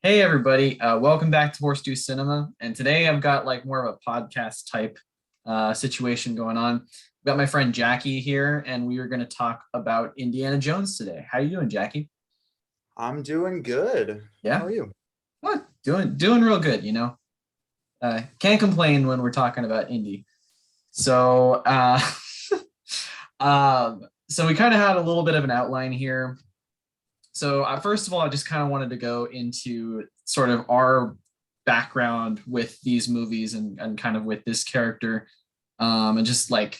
Hey everybody, welcome back to Horse Stew Cinema. And today I've got like more of a podcast type situation going on. I've got my friend Jackie here, and we are going to talk about Indiana Jones today. How you doing, Jackie? I'm doing good. How Yeah, are you? what? Doing real good. Can't complain when we're talking about Indy. So, so we kind of had a little bit of an outline here. So first of all, I just kind of wanted to go into sort of our background with these movies and kind of with this character, and just like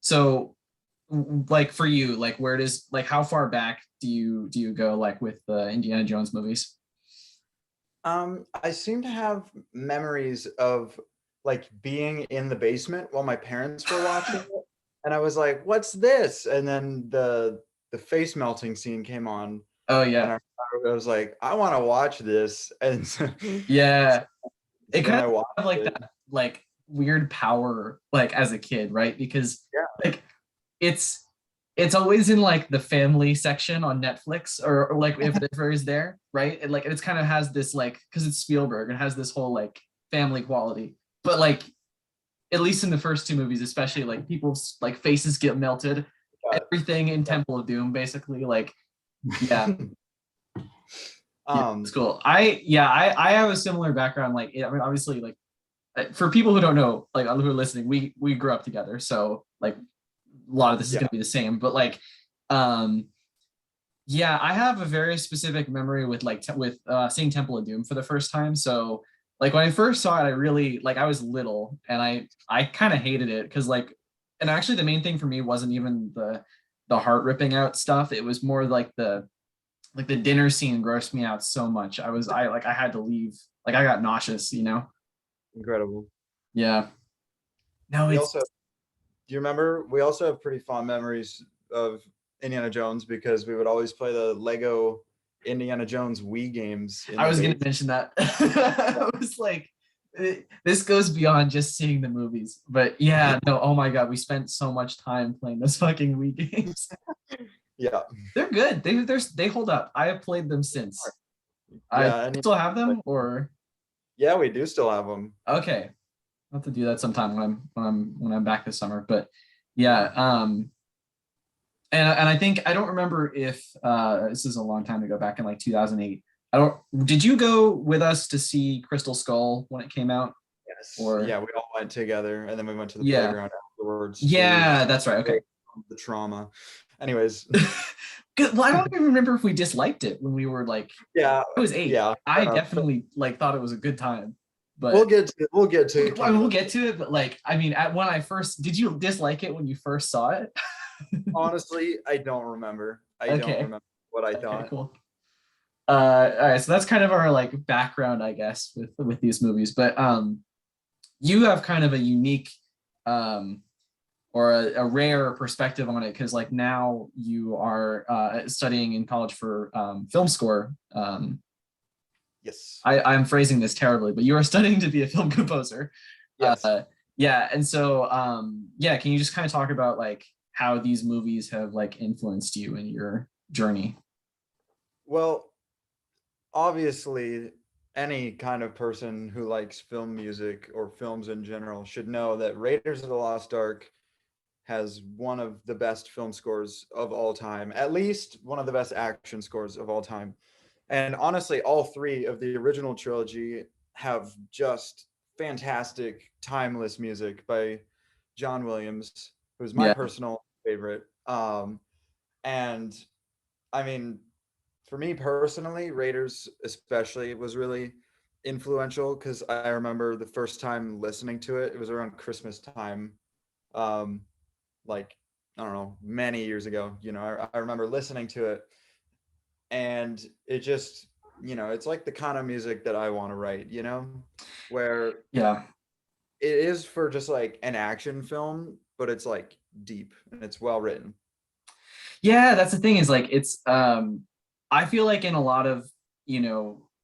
so, like for you, like where does like how far back do you go like with the Indiana Jones movies? I seem to have memories of like being in the basement while my parents were watching it, and I was like, "What's this?" And then the face melting scene came on, Oh and yeah, I was like, "I want to watch this." And so, yeah. It then kind I of watched have like it. that like weird power like as a kid, right? Because Yeah, like it's it's always in like the family section on Netflix or like if it ever is there, right? It like it's kind of has this like because it's Spielberg, it has this whole like family quality. But like at least in the first two movies, especially like people's like faces get melted, everything in yeah, Temple of Doom, basically. Like, yeah, yeah. yeah, it's Um, cool. I have a similar background. Like, I mean, obviously, like for people who don't know, like who are listening, we grew up together, so like a lot of this is yeah, gonna be the same. But like, um, yeah, I have a very specific memory with like with seeing Temple of Doom for the first time. So like when I first saw it, I really like I was little and I kind of hated it because like and actually the main thing for me wasn't even the heart ripping out stuff. It was more like the dinner scene grossed me out so much. I like I had to leave. Like I got nauseous, you know? incredible. Yeah. No, We it's also, do you remember? We also have pretty fond memories of Indiana Jones because we would always play the Lego Indiana Jones Wii games in I the was gonna base. mention that. I was like, this goes beyond just seeing the movies. But yeah, no, oh my God, we spent so much time playing those fucking Wii games. Yeah, They're good. They hold up. I have played them since. I yeah, and still have like, them or yeah, we do still have them. okay. I'll have to do that sometime when I'm back this summer. But Yeah. yeah, and I think I don't remember if this is a long time ago, back in like 2008. I don't. Did you go with us to see Crystal Skull when it came out? Yes. Or Yeah, we all went together, and then we went to the yeah, playground afterwards to yeah, that's right. Okay. the trauma. Anyways, Well, I don't even remember if we disliked it when we were like, yeah, I was eight. yeah. I definitely like thought it was a good time, but We'll get to I mean, we'll canon. get to it. But like, I mean, at when I first, did you dislike it when you first saw it? Honestly, I don't remember. I don't Okay. remember what I Okay. thought. Cool. All right. So that's kind of our like background, I guess, with these movies. But you have kind of a unique um or a rare perspective on it because like now you are studying in college for film score. Yes. I'm phrasing this terribly, but you are studying to be a film composer. Yes. Yeah, and so yeah, can you just kind of talk about like how these movies have like influenced you in your journey? Well, obviously, any kind of person who likes film music or films in general should know that Raiders of the Lost Ark has one of the best film scores of all time, at least one of the best action scores of all time. And honestly, all three of the original trilogy have just fantastic, timeless music by John Williams, who's my Yeah, personal favorite. And I mean, for me personally, Raiders especially was really influential because I remember the first time listening to it, it was around Christmas time. Um, like, I don't know, many years ago. I remember listening to it and it just, it's like the kind of music that I want to write, where yeah, it is for just like an action film, but it's like deep and it's well written. yeah. That's the thing is like it's I feel like in a lot of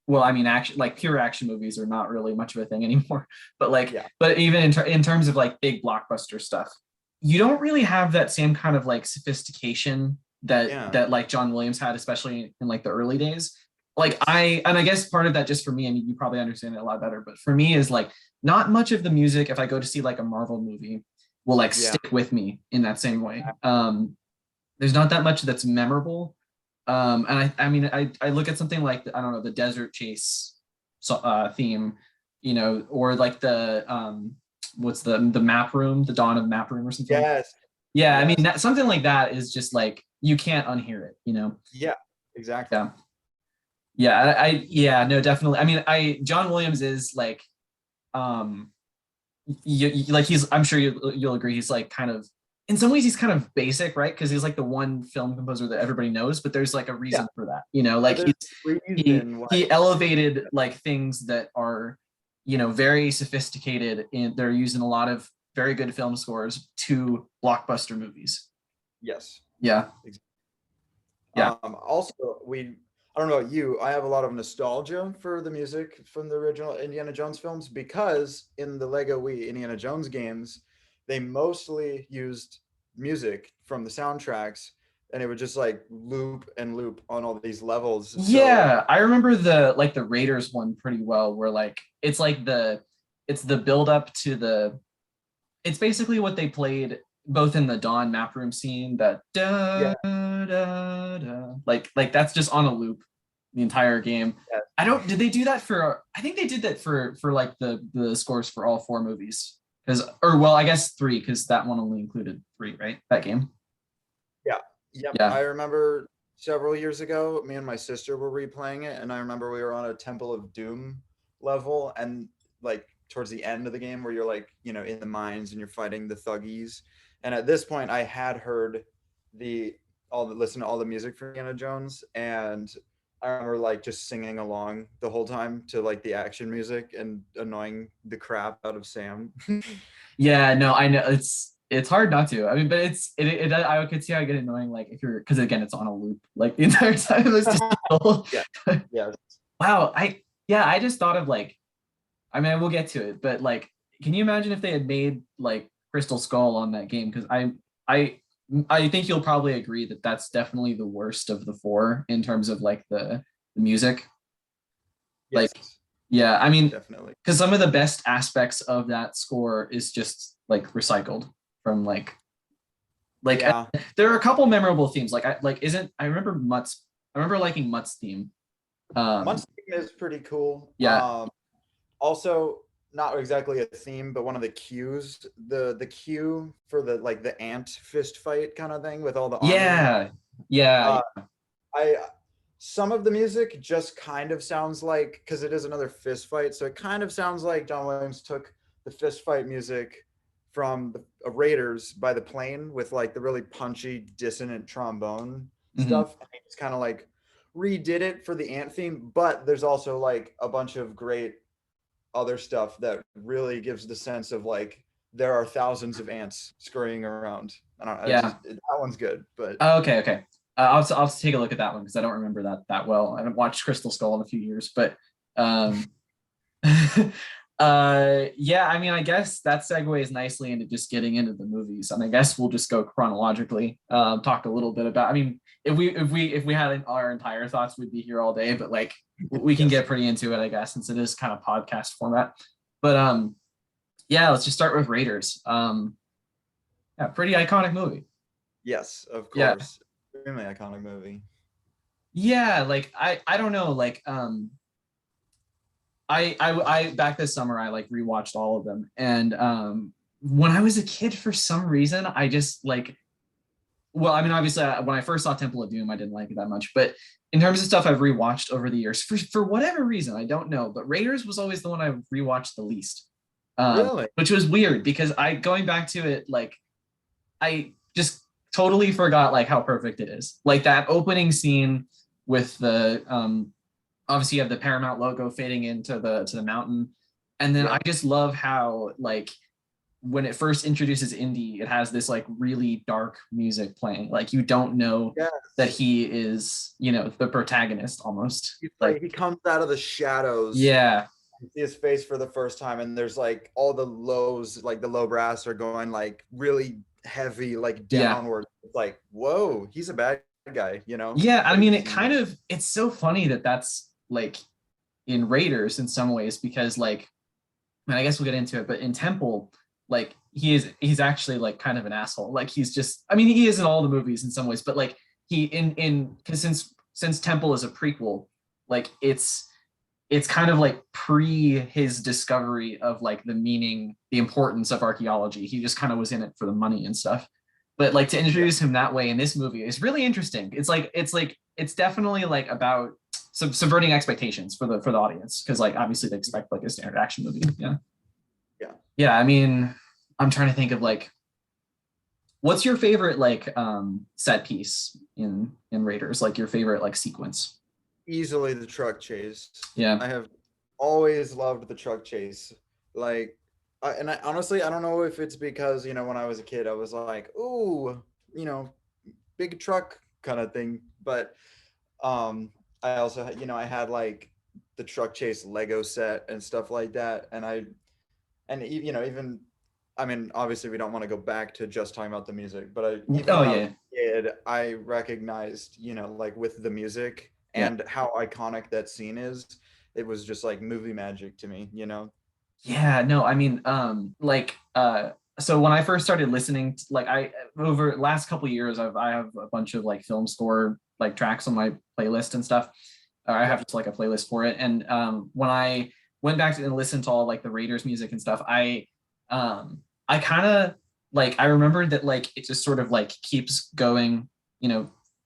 well, I mean, action like pure action movies are not really much of a thing anymore. But like, Yeah. but even in terms of like big blockbuster stuff, you don't really have that same kind of like sophistication that Yeah. that like John Williams had, especially in like the early days. like Yes. and I guess part of that just for me, I mean, you probably understand it a lot better, but for me is like not much of the music, if I go to see like a Marvel movie, will like Yeah. stick with me in that same way. There's not that much that's memorable. And I mean, I look at something like I don't know, the Desert Chase theme, you know, or like the what's the map room, the Dawn of Map Room or something like that. Yes. Yeah, I mean Yes. that something like that is just like you can't unhear it, you know. Yeah. Exactly. Yeah. Yeah, yeah, no, definitely. I mean, I John Williams is like um like he's I'm sure you'll agree he's like kind of in some ways he's kind of basic, right? Because he's like the one film composer that everybody knows, but there's like a Yeah. reason for that, you know, But like there's a reason why. he elevated like things that are, you know, very sophisticated and they're using a lot of very good film scores to blockbuster movies. Yes. Yeah. Yeah. Also, I don't know about you, I have a lot of nostalgia for the music from the original Indiana Jones films because in the Lego Indiana Jones games, they mostly used music from the soundtracks and it would just like loop and loop on all these levels. So, Yeah, I remember the like the Raiders one pretty well, where like it's the build up to the it's basically what they played both in the Dawn map room scene that yeah, da da da like that's just on a loop the entire game. yeah. I don't did they do that for I think they did that for like the scores for all four movies. Because or well, I guess three, because that one only included three, right? That game. Yeah. Yep. Yeah. I remember several years ago, me and my sister were replaying it, and I remember we were on a Temple of Doom level, and like towards the end of the game, where you're like, in the mines and you're fighting the thuggies. And at this point, I had heard the listen to all the music from Indiana Jones, and I remember like just singing along the whole time to like the action music and annoying the crap out of Sam. Yeah, no, I know it's hard not to. I mean, but I could see how it get annoying, like if you're because again, it's on a loop like the entire time. It's just Yeah. Yeah. wow. Yeah, I just thought of like, I mean, we'll get to it, but like, can you imagine if they had made like Crystal Skull on that game? Because I I think you'll probably agree that that's definitely the worst of the four in terms of like the music. Yes. Like, yeah, I mean, Definitely. because some of the best aspects of that score is just like recycled from like Yeah. there are a couple memorable themes. Like I remember Mutt's I remember liking Mutt's theme. Mutt's theme is pretty cool. Yeah. Also, not exactly a theme, but one of the cues, the cue for the like the ant fist fight kind of thing with all the army. Yeah. Yeah. Uh, I Some of the music just kind of sounds like because it is another fist fight, so it kind of sounds like John Williams took the fist fight music from the Raiders by the plane with like the really punchy, dissonant trombone Mhm. stuff. And he just kind of like redid it for the ant theme, but there's also like a bunch of great other stuff that really gives the sense of like there are thousands of ants scurrying around. I don't know. Yeah. That one's good, but Oh, okay. Okay. I'll take a look at that one because I don't remember that well. I haven't watched Crystal Skull in a few years, but um, yeah. I mean, I guess that segues nicely into just getting into the movies, and I guess we'll just go chronologically. Talk a little bit about. I mean, if we had our entire thoughts, we'd be here all day. But like, we can yes, get pretty into it, I guess, since it is kind of podcast format. But yeah, let's just start with Raiders. Yeah, pretty iconic movie. yes, of Yeah. course, extremely iconic movie. Yeah, like I don't know, like I back this summer I like rewatched all of them, and when I was a kid for some reason I just like well I mean obviously when I first saw Temple of Doom I didn't like it that much, but in terms of stuff I've rewatched over the years for whatever reason I don't know, but Raiders was always the one I rewatched the least, Really? which was weird because I going back to it like I just totally forgot like how perfect it is. Like that opening scene with the obviously you have the Paramount logo fading into the mountain. And then I Yeah. just love how like when it first introduces Indy, it has this like really dark music playing. Like you don't know that Yes. he is, you know, the protagonist almost. Like He comes out of the shadows. yeah. You see his face for the first time, and there's like all the lows, like the low brass are going like really heavy, like Yeah. downward. It's like, whoa, he's a bad guy, Yeah, I Like, mean, it kind of it's so funny that that's like in Raiders in some ways, because like, and I guess we'll get into it, but in Temple, like he's actually like kind of an asshole. Like he's just, I mean, he is in all the movies in some ways, but like he in because since Temple is a prequel, like it's kind of like pre his discovery of like the meaning, the importance of archaeology. He just kind of was in it for the money and stuff. But like to introduce him that way in this movie is really interesting. It's definitely like about subverting expectations for the audience, because like obviously they expect like a standard action movie. Yeah. Yeah. Yeah. I mean, I'm trying to think of like, what's your favorite like set piece in Raiders? Like your favorite like sequence? Easily the truck chase. Yeah. I have always loved the truck chase. Like, I honestly, I don't know if it's because, when I was a kid, I was like, ooh, big truck kind of thing. But I also, I had like the truck chase Lego set and stuff like that. Even, I mean, obviously we don't want to go back to just talking about the music, but even Oh when I was yeah. a kid, I recognized, like with the music Yeah. and how iconic that scene is, it was just like movie magic to me. Yeah, no, I mean, like, so when I first started listening, like, I over last couple of years, I have a bunch of like film score like tracks on my playlist and stuff. I have Yeah. just like a playlist for it, and when I went back to and listened to all like the Raiders music and stuff, I kind of like I remembered that like it just sort of like keeps going,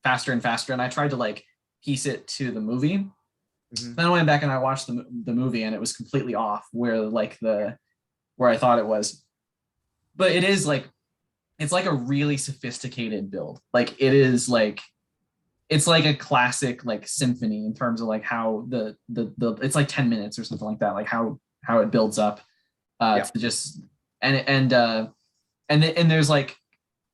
faster and faster, and I tried to like piece it to the movie. Hmm. Then I went back and I watched the movie, and it was completely off where I thought it was. But it is like it's like a really sophisticated build. Like it is like it's like a classic like symphony in terms of like how the it's like 10 minutes or something like that. Like how it builds up Yeah. to just and there's like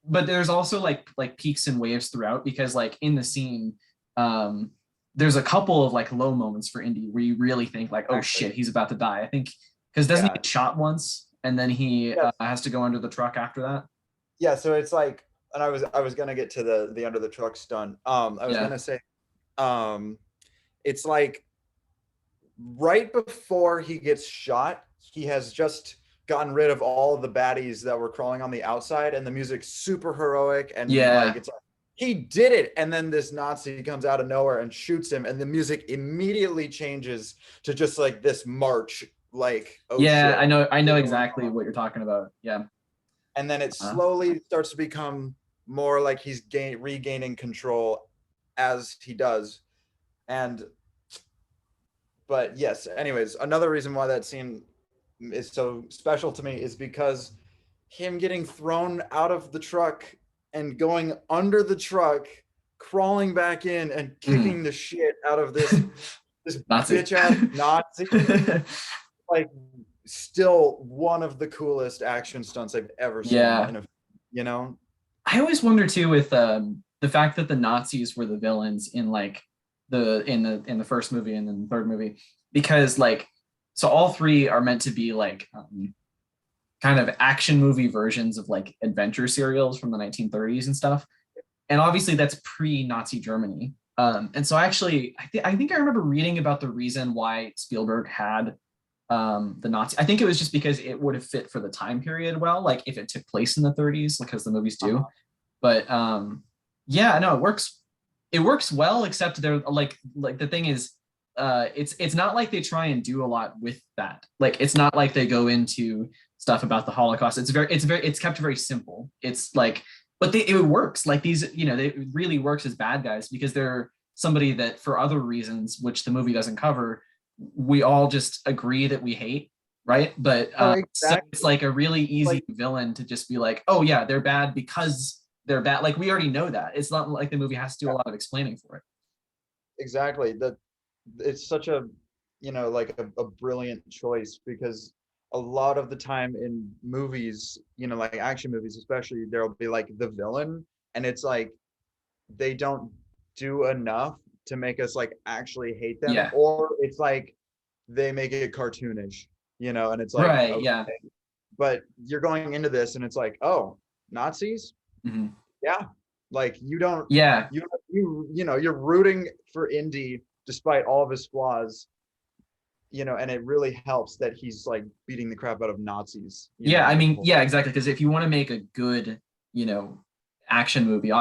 but there's also like peaks and waves throughout, because like in the scene um there's a couple of like low moments for Indy where you really think like, oh Exactly. shit, he's about to die. I think because doesn't he Yeah. get shot once and then he Yes. has to go under the truck after that? Yeah. So it's like, and I was gonna get to the under the truck stunt. I was Yeah. gonna say, um, it's like right before he gets shot, he has just gotten rid of all of the baddies that were crawling on the outside, and the music's super heroic, and like Yeah. it's like he did it, and then this Nazi comes out of nowhere and shoots him, and the music immediately changes to just like this march, like oh Yeah, shit, I know what's going exactly on? what you're talking about. Yeah. And then it Uh, slowly starts to become more like he's regaining control as he does, and but yes, anyways, another reason why that scene is so special to me is because him getting thrown out of the truck and going under the truck, crawling back in and mm. kicking the shit out of this Nazi. bitch ass Nazi, like still one of the coolest action stunts I've ever seen Yeah. in a, you know? I always wonder too with the fact that the Nazis were the villains in like the first movie and then the third movie, because like so all three are meant to be like kind of action movie versions of like adventure serials from the 1930s and stuff. And obviously that's pre-Nazi Germany. And so actually, I think I remember reading about the reason why Spielberg had the Nazi. I think it was just because it would have fit for the time period well, like if it took place in the 30s, because the movies do. But yeah, no, it works. It works well, except they're like the thing is, it's not like they try and do a lot with that. Like it's not like they go into stuff about the Holocaust. It's kept very simple. It's like, but it works. Like these, it really works as bad guys because they're somebody that for other reasons, which the movie doesn't cover, we all just agree that we hate, right? But No, so it's exactly. like a really easy Like villain to just be like, oh yeah, they're bad because they're bad. Like we already know that. It's not like the movie has to do a lot of explaining for it. exactly. That it's such a, like a brilliant choice because a lot of the time in movies, like action movies especially, there'll be like the villain, and it's like they don't do enough to make us like actually hate them, Yeah. or it's like they make it cartoonish, and it's like Right. okay, Yeah. but you're going into this and it's like, oh, Nazis, Mhm. yeah, like you don't Yeah. you're rooting for Indy despite all of his flaws, and it really helps that he's like beating the crap out of Nazis, Yeah, I the mean, whole. yeah, exactly. Because if you want to make a good, you know, action movie, yeah,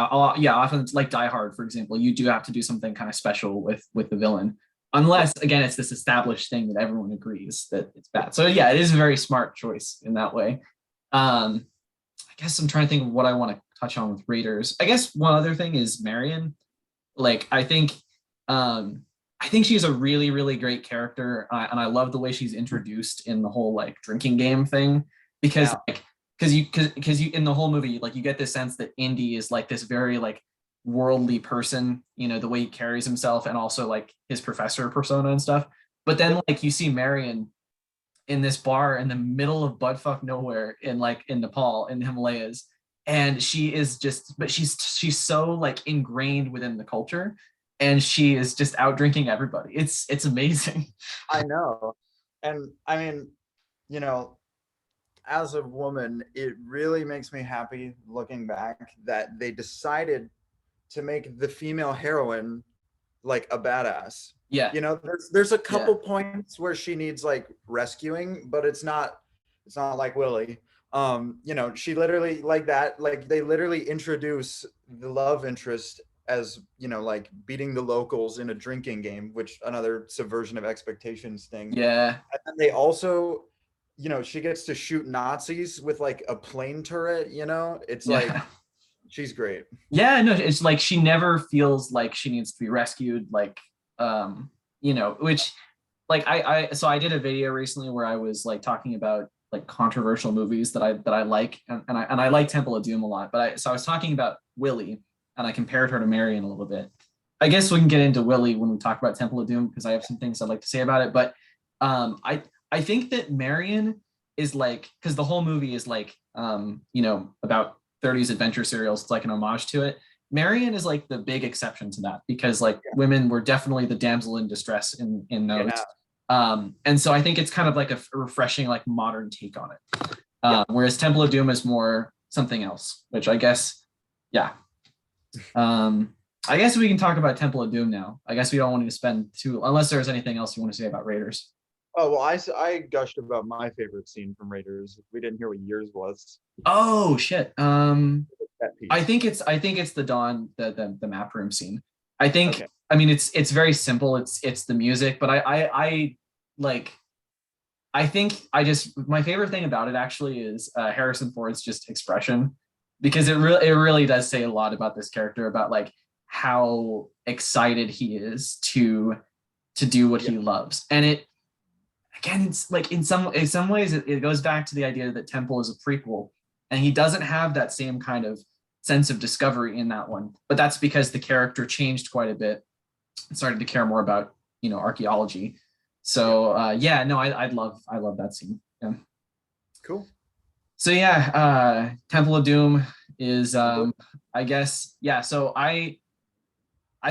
often it's like Die Hard, for example. You do have to do something kind of special with the villain, unless again it's this established thing that everyone agrees that it's bad. So yeah, it is a very smart choice in that way. I guess I'm trying to think of what I want to touch on with Raiders. I guess one other thing is Marion. Like I think she's a really really great character, and I love the way she's introduced in the whole like drinking game thing because Yeah. like because you in the whole movie like you get this sense that Indy is like this very like worldly person, the way he carries himself and also like his professor persona and stuff. But then like you see Marion in this bar in the middle of buttfuck nowhere in Nepal in the Himalayas, and she is just but she's so like ingrained within the culture, and she is just out drinking everybody. It's amazing. I know. And I mean, you know, as a woman, it really makes me happy looking back that they decided to make the female heroine like a badass. Yeah, There's a yeah, couple points where she needs like rescuing, but it's not like Willie. She literally like that, like they literally introduce the love interest as, like beating the locals in a drinking game, which another subversion of expectations thing. yeah, And then they also, she gets to shoot Nazis with like a plane turret, it's like yeah. she's great. Yeah, no, it's like she never feels like she needs to be rescued, like which like so I did a video recently where I was like talking about like controversial movies that I like, and I like Temple of Doom a lot, but I was talking about Willie and I compared her to Marion a little bit. I guess we can get into Willie when we talk about Temple of Doom because I have some things I'd like to say about it, but I think that Marion is like because the whole movie is like about 30s adventure serials. It's like an homage to it. Marion is like the big exception to that because like women were definitely the damsel in distress in those. Yeah. And so I think it's kind of like a refreshing like modern take on it. Yeah. Whereas Temple of Doom is more something else, which I guess, yeah. I guess we can talk about Temple of Doom now. I guess we don't want to spend too, unless there's anything else you want to say about Raiders. Oh, well, I gushed about my favorite scene from Raiders. We didn't hear what yours was. Oh shit. That piece. I think it's the dawn the map room scene. I think Okay. I mean it's very simple. It's the music, but I like I think I just my favorite thing about it actually is Harrison Ford's just expression because it really does say a lot about this character about like how excited he is to do what he loves. And it again it's like in some ways it goes back to the idea that Temple is a prequel and he doesn't have that same kind of sense of discovery in that one, but that's because the character changed quite a bit and started to care more about archaeology. So yeah, no, I love that scene. Yeah. Cool. So yeah, Temple of Doom is I guess yeah. So I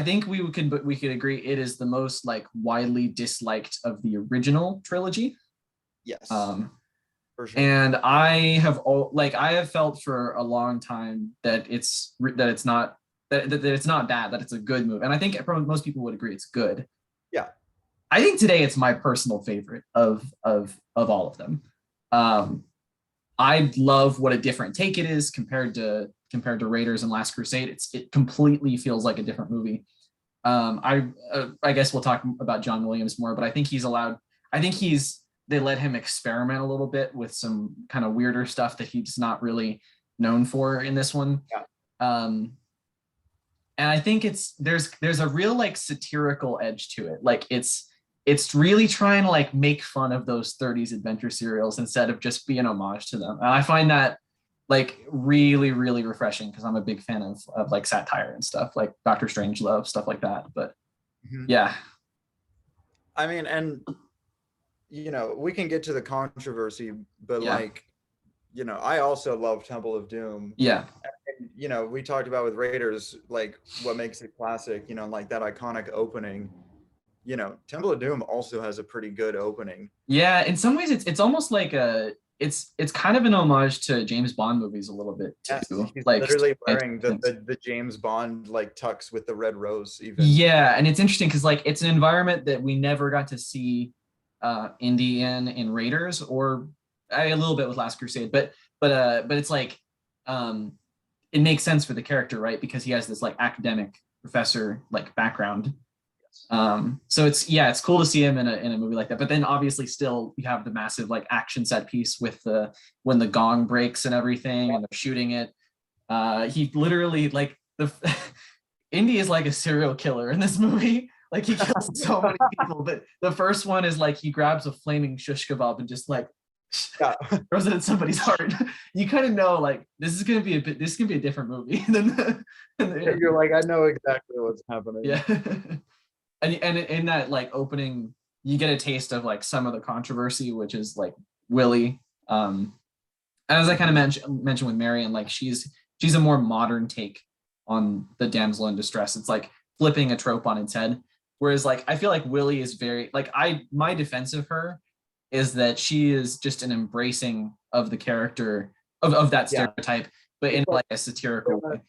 think we could agree it is the most like widely disliked of the original trilogy. Yes. Um, For sure. and I have felt for a long time that it's not that it's not bad, that it's a good move, and I think most people would agree it's good. Yeah. I think today it's my personal favorite of all of them. Um, I love what a different take it is compared to Raiders and Last Crusade. It completely feels like a different movie. I guess we'll talk about John Williams more, but I think he's allowed. I think they let him experiment a little bit with some kind of weirder stuff that he's not really known for in this one. Yeah. And I think there's a real like satirical edge to it. Like it's really trying to like make fun of those 30s adventure serials instead of just being an homage to them. And I find that like really, really refreshing because I'm a big fan of like satire and stuff like Doctor Strangelove, stuff like that. But yeah. I mean, and we can get to the controversy, but Yeah. like, I also love Temple of Doom. Yeah. And, we talked about with Raiders, like what makes it classic, like that iconic opening. Temple of Doom also has a pretty good opening. Yeah. In some ways it's almost like it's kind of an homage to James Bond movies a little bit Yes, too. he's Like literally wearing the James Bond like tux with the red rose even. yeah, and it's interesting because like it's an environment that we never got to see Indy in Raiders or a little bit with Last Crusade, but it's like um it makes sense for the character, right? Because he has this like academic professor like background. So it's cool to see him in a movie like that. But then obviously still you have the massive like action set piece with the when the gong breaks and everything and they're shooting it. He literally like the Indy is like a serial killer in this movie. Like he kills so many people. But the first one is like he grabs a flaming shish kebab and just like Yeah. throws it at somebody's heart. You kind of know like this is gonna be a different movie You're like, I know exactly what's happening. yeah. And in that like opening, you get a taste of like some of the controversy, which is like Willie. As I kind of mentioned with Marion, like she's a more modern take on the damsel in distress. It's like flipping a trope on its head. Whereas like I feel like Willie is very like my defense of her is that she is just an embracing of the character of that stereotype, but in like a satirical way.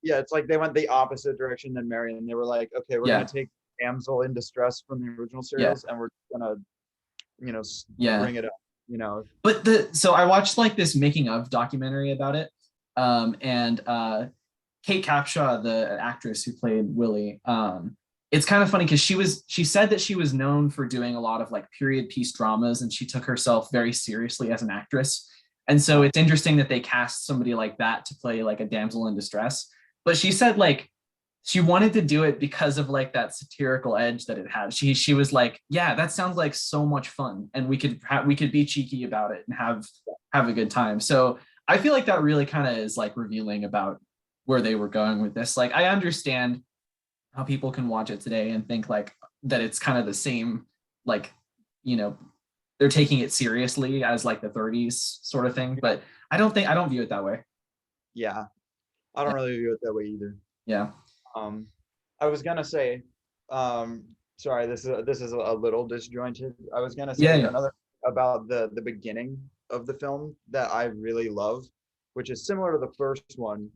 Yeah, it's like they went the opposite direction than Marion. They were like, okay, we're gonna take damsel in distress from the original series and we're gonna, bring it up, But so I watched like this making of documentary about it, and Kate Capshaw, the actress who played Willie, it's kind of funny because she said that she was known for doing a lot of like period piece dramas and she took herself very seriously as an actress. And so it's interesting that they cast somebody like that to play like a damsel in distress. But she said like she wanted to do it because of like that satirical edge that it had. She was like, yeah, that sounds like so much fun, and we could be cheeky about it and have a good time. So I feel like that really kind of is like revealing about where they were going with this. Like I understand how people can watch it today and think like that it's kind of the same, like they're taking it seriously as like the 30s sort of thing, but I don't view it that way. Yeah, I don't really view it that way either. Yeah. I was gonna say, sorry, this is a little disjointed. I was gonna say another about the beginning of the film that I really love, which is similar to the first one,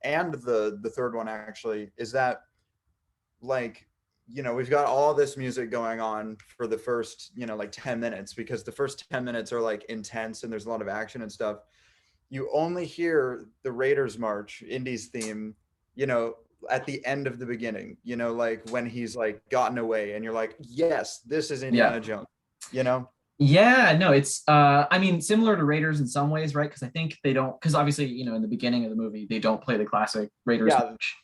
and the third one actually, is that like we've got all this music going on for the first like 10 minutes, because the first 10 minutes are like intense and there's a lot of action and stuff. You only hear the Raiders March, Indy's theme, at the end of the beginning, like when he's like gotten away and you're like, yes, this is Indiana Jones, Yeah, no, it's I mean similar to Raiders in some ways, right? Because I think they don't, because obviously in the beginning of the movie they don't play the classic Raiders March.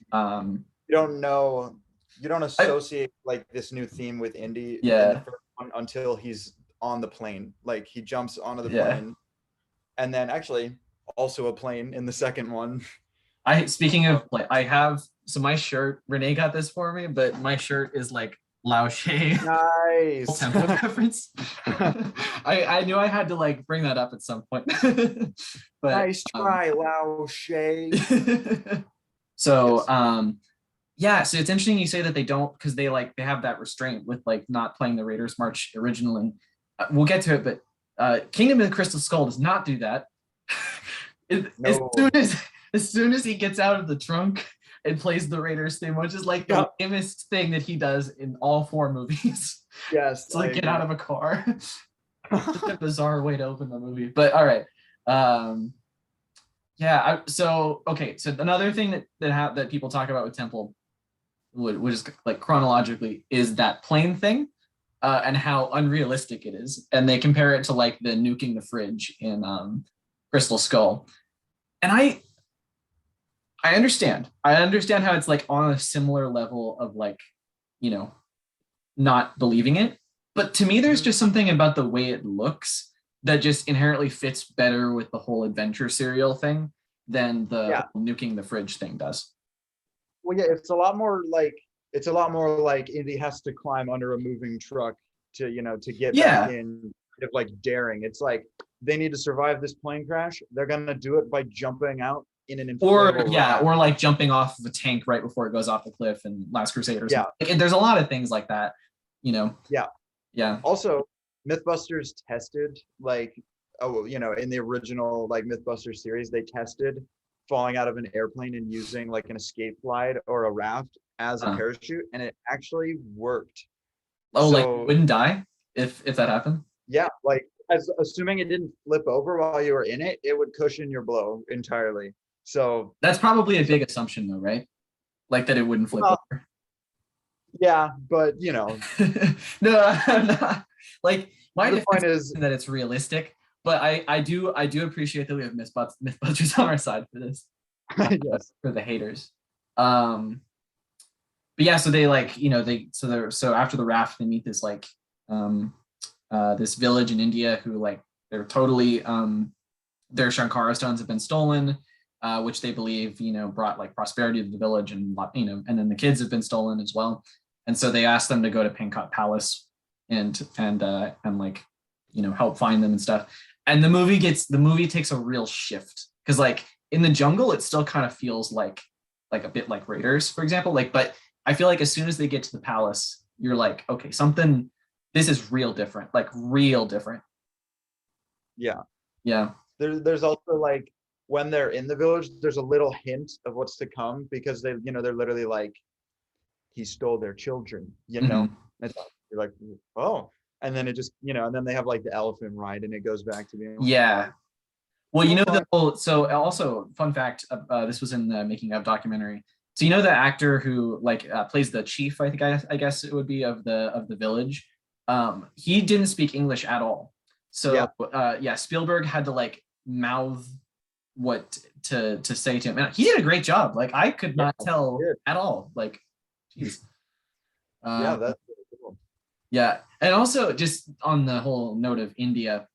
You don't associate like this new theme with Indy in the first one until he's on the plane. Like he jumps onto the plane, and then actually also a plane in the second one. Speaking of like, I have my shirt. Renee got this for me, but my shirt is like Lao She. Nice. Temple reference. I knew I had to like bring that up at some point. But nice try, Lao She. So so it's interesting you say that they don't, because they have that restraint with like not playing the Raiders March originally. We'll get to it, but Kingdom of the Crystal Skull does not do that. As soon as he gets out of the trunk and plays the Raiders theme, which is like the famous thing that he does in all 4 movies. Yes. It's like get out of a car. Just a bizarre way to open the movie. But all right. So another thing that people talk about with Temple, which is like chronologically, is that plane thing, and how unrealistic it is. And they compare it to like the nuking the fridge in Crystal Skull. And I understand how it's like on a similar level of like, not believing it. But to me, there's just something about the way it looks that just inherently fits better with the whole adventure serial thing than the nuking the fridge thing does. Well, yeah, it's a lot more like Indy has to climb under a moving truck to get back in, like daring. It's like they need to survive this plane crash. They're gonna do it by jumping out in an inflatable or like jumping off of a tank right before it goes off the cliff in Last Crusade or something. Like, there's a lot of things like that, Yeah. Also, Mythbusters tested like, oh, in the original like Mythbusters series, they tested falling out of an airplane and using like an escape slide or a raft as a Uh, parachute, and it actually worked. oh, like you So wouldn't die if that happened? yeah, like as assuming it didn't flip over while you were in it, it would cushion your blow entirely. So, That's probably a so big assumption though, right? Like that it wouldn't flip well, over. yeah, but No, I'm not. Like my the defense point is, is that it's realistic, but I do appreciate that we have Mythbusters on our side for this, yes, for the haters. Um, but yeah, so they like, so after the raft, they meet this like um this village in India who like they're totally their Shankara stones have been stolen, which they believe brought like prosperity to the village, and and then the kids have been stolen as well, and so they asked them to go to Pankot Palace and like help find them and stuff. And the movie takes a real shift because like in the jungle it still kind of feels like a bit like Raiders, for example, like but I feel like as soon as they get to the palace, you're like, okay, something this is real different, like real different. yeah. Yeah. There's also like when they're in the village, there's a little hint of what's to come because they're literally like, he stole their children, Mhm. And you're like, oh, and then it just, and then they have like the elephant ride, and it goes back to being like, Yeah. Well, so the fun. whole, so also fun fact, this was in the making of documentary. So the actor who like plays the chief, I guess it would be of the village. He didn't speak English at all. Yeah, So yeah, Spielberg had to like mouth what to say to him. And he did a great job. Like I could yeah, not tell good. at all. Like, geez. Yeah, Um, that's really cool. yeah, and also just on the whole note of India,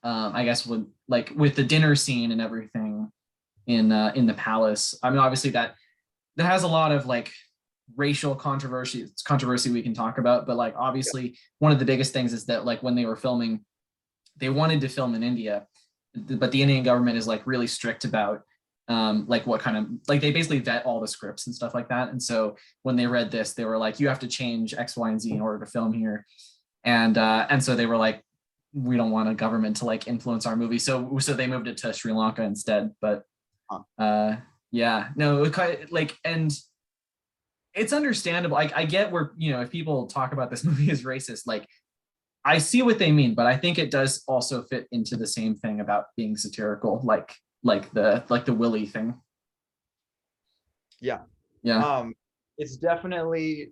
I guess with the dinner scene and everything in the palace. I mean, obviously that has a lot of like racial controversy we can talk about, but like Yeah, obviously one of the biggest things is that like when they were filming, they wanted to film in India, but the Indian government is like really strict about like what kind of like they basically vet all the scripts and stuff like that. And so when they read this, they were like, you have to change X, Y, and Z in order to film here. And so they were like, we don't want a government to like influence our movie. So they moved it to Sri Lanka instead. But huh. uh yeah, no, it kind of, like, and it's understandable. I get where, if people talk about this movie as racist, like I see what they mean, but I think it does also fit into the same thing about being satirical, like the Willie thing. Yeah. Yeah. Um, it's definitely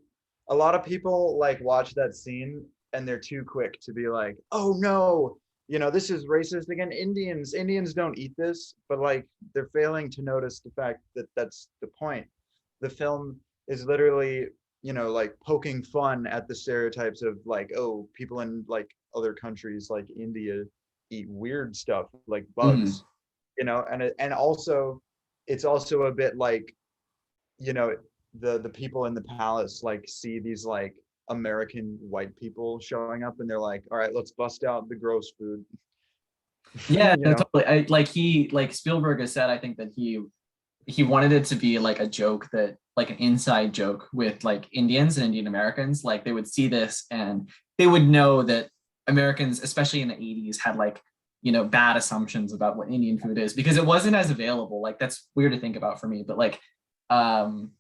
a lot of people like watch that scene and they're too quick to be like, oh no, this is racist again. Indians don't eat this, but like they're failing to notice the fact that that's the point. The film is literally, like poking fun at the stereotypes of like, oh, people in like other countries like India eat weird stuff like Mhm. bugs, and also it's also a bit like, you know the people in the palace like see these like American white people showing up, and they're like, all right, let's bust out the gross food. Yeah, you no, know totally. Like Spielberg has said, I think that he wanted it to be like a joke, that like an inside joke with like Indians and Indian Americans. Like they would see this and they would know that Americans, especially in the 80s, had like, bad assumptions about what Indian food is because it wasn't as available. Like that's weird to think about for me, but like, um,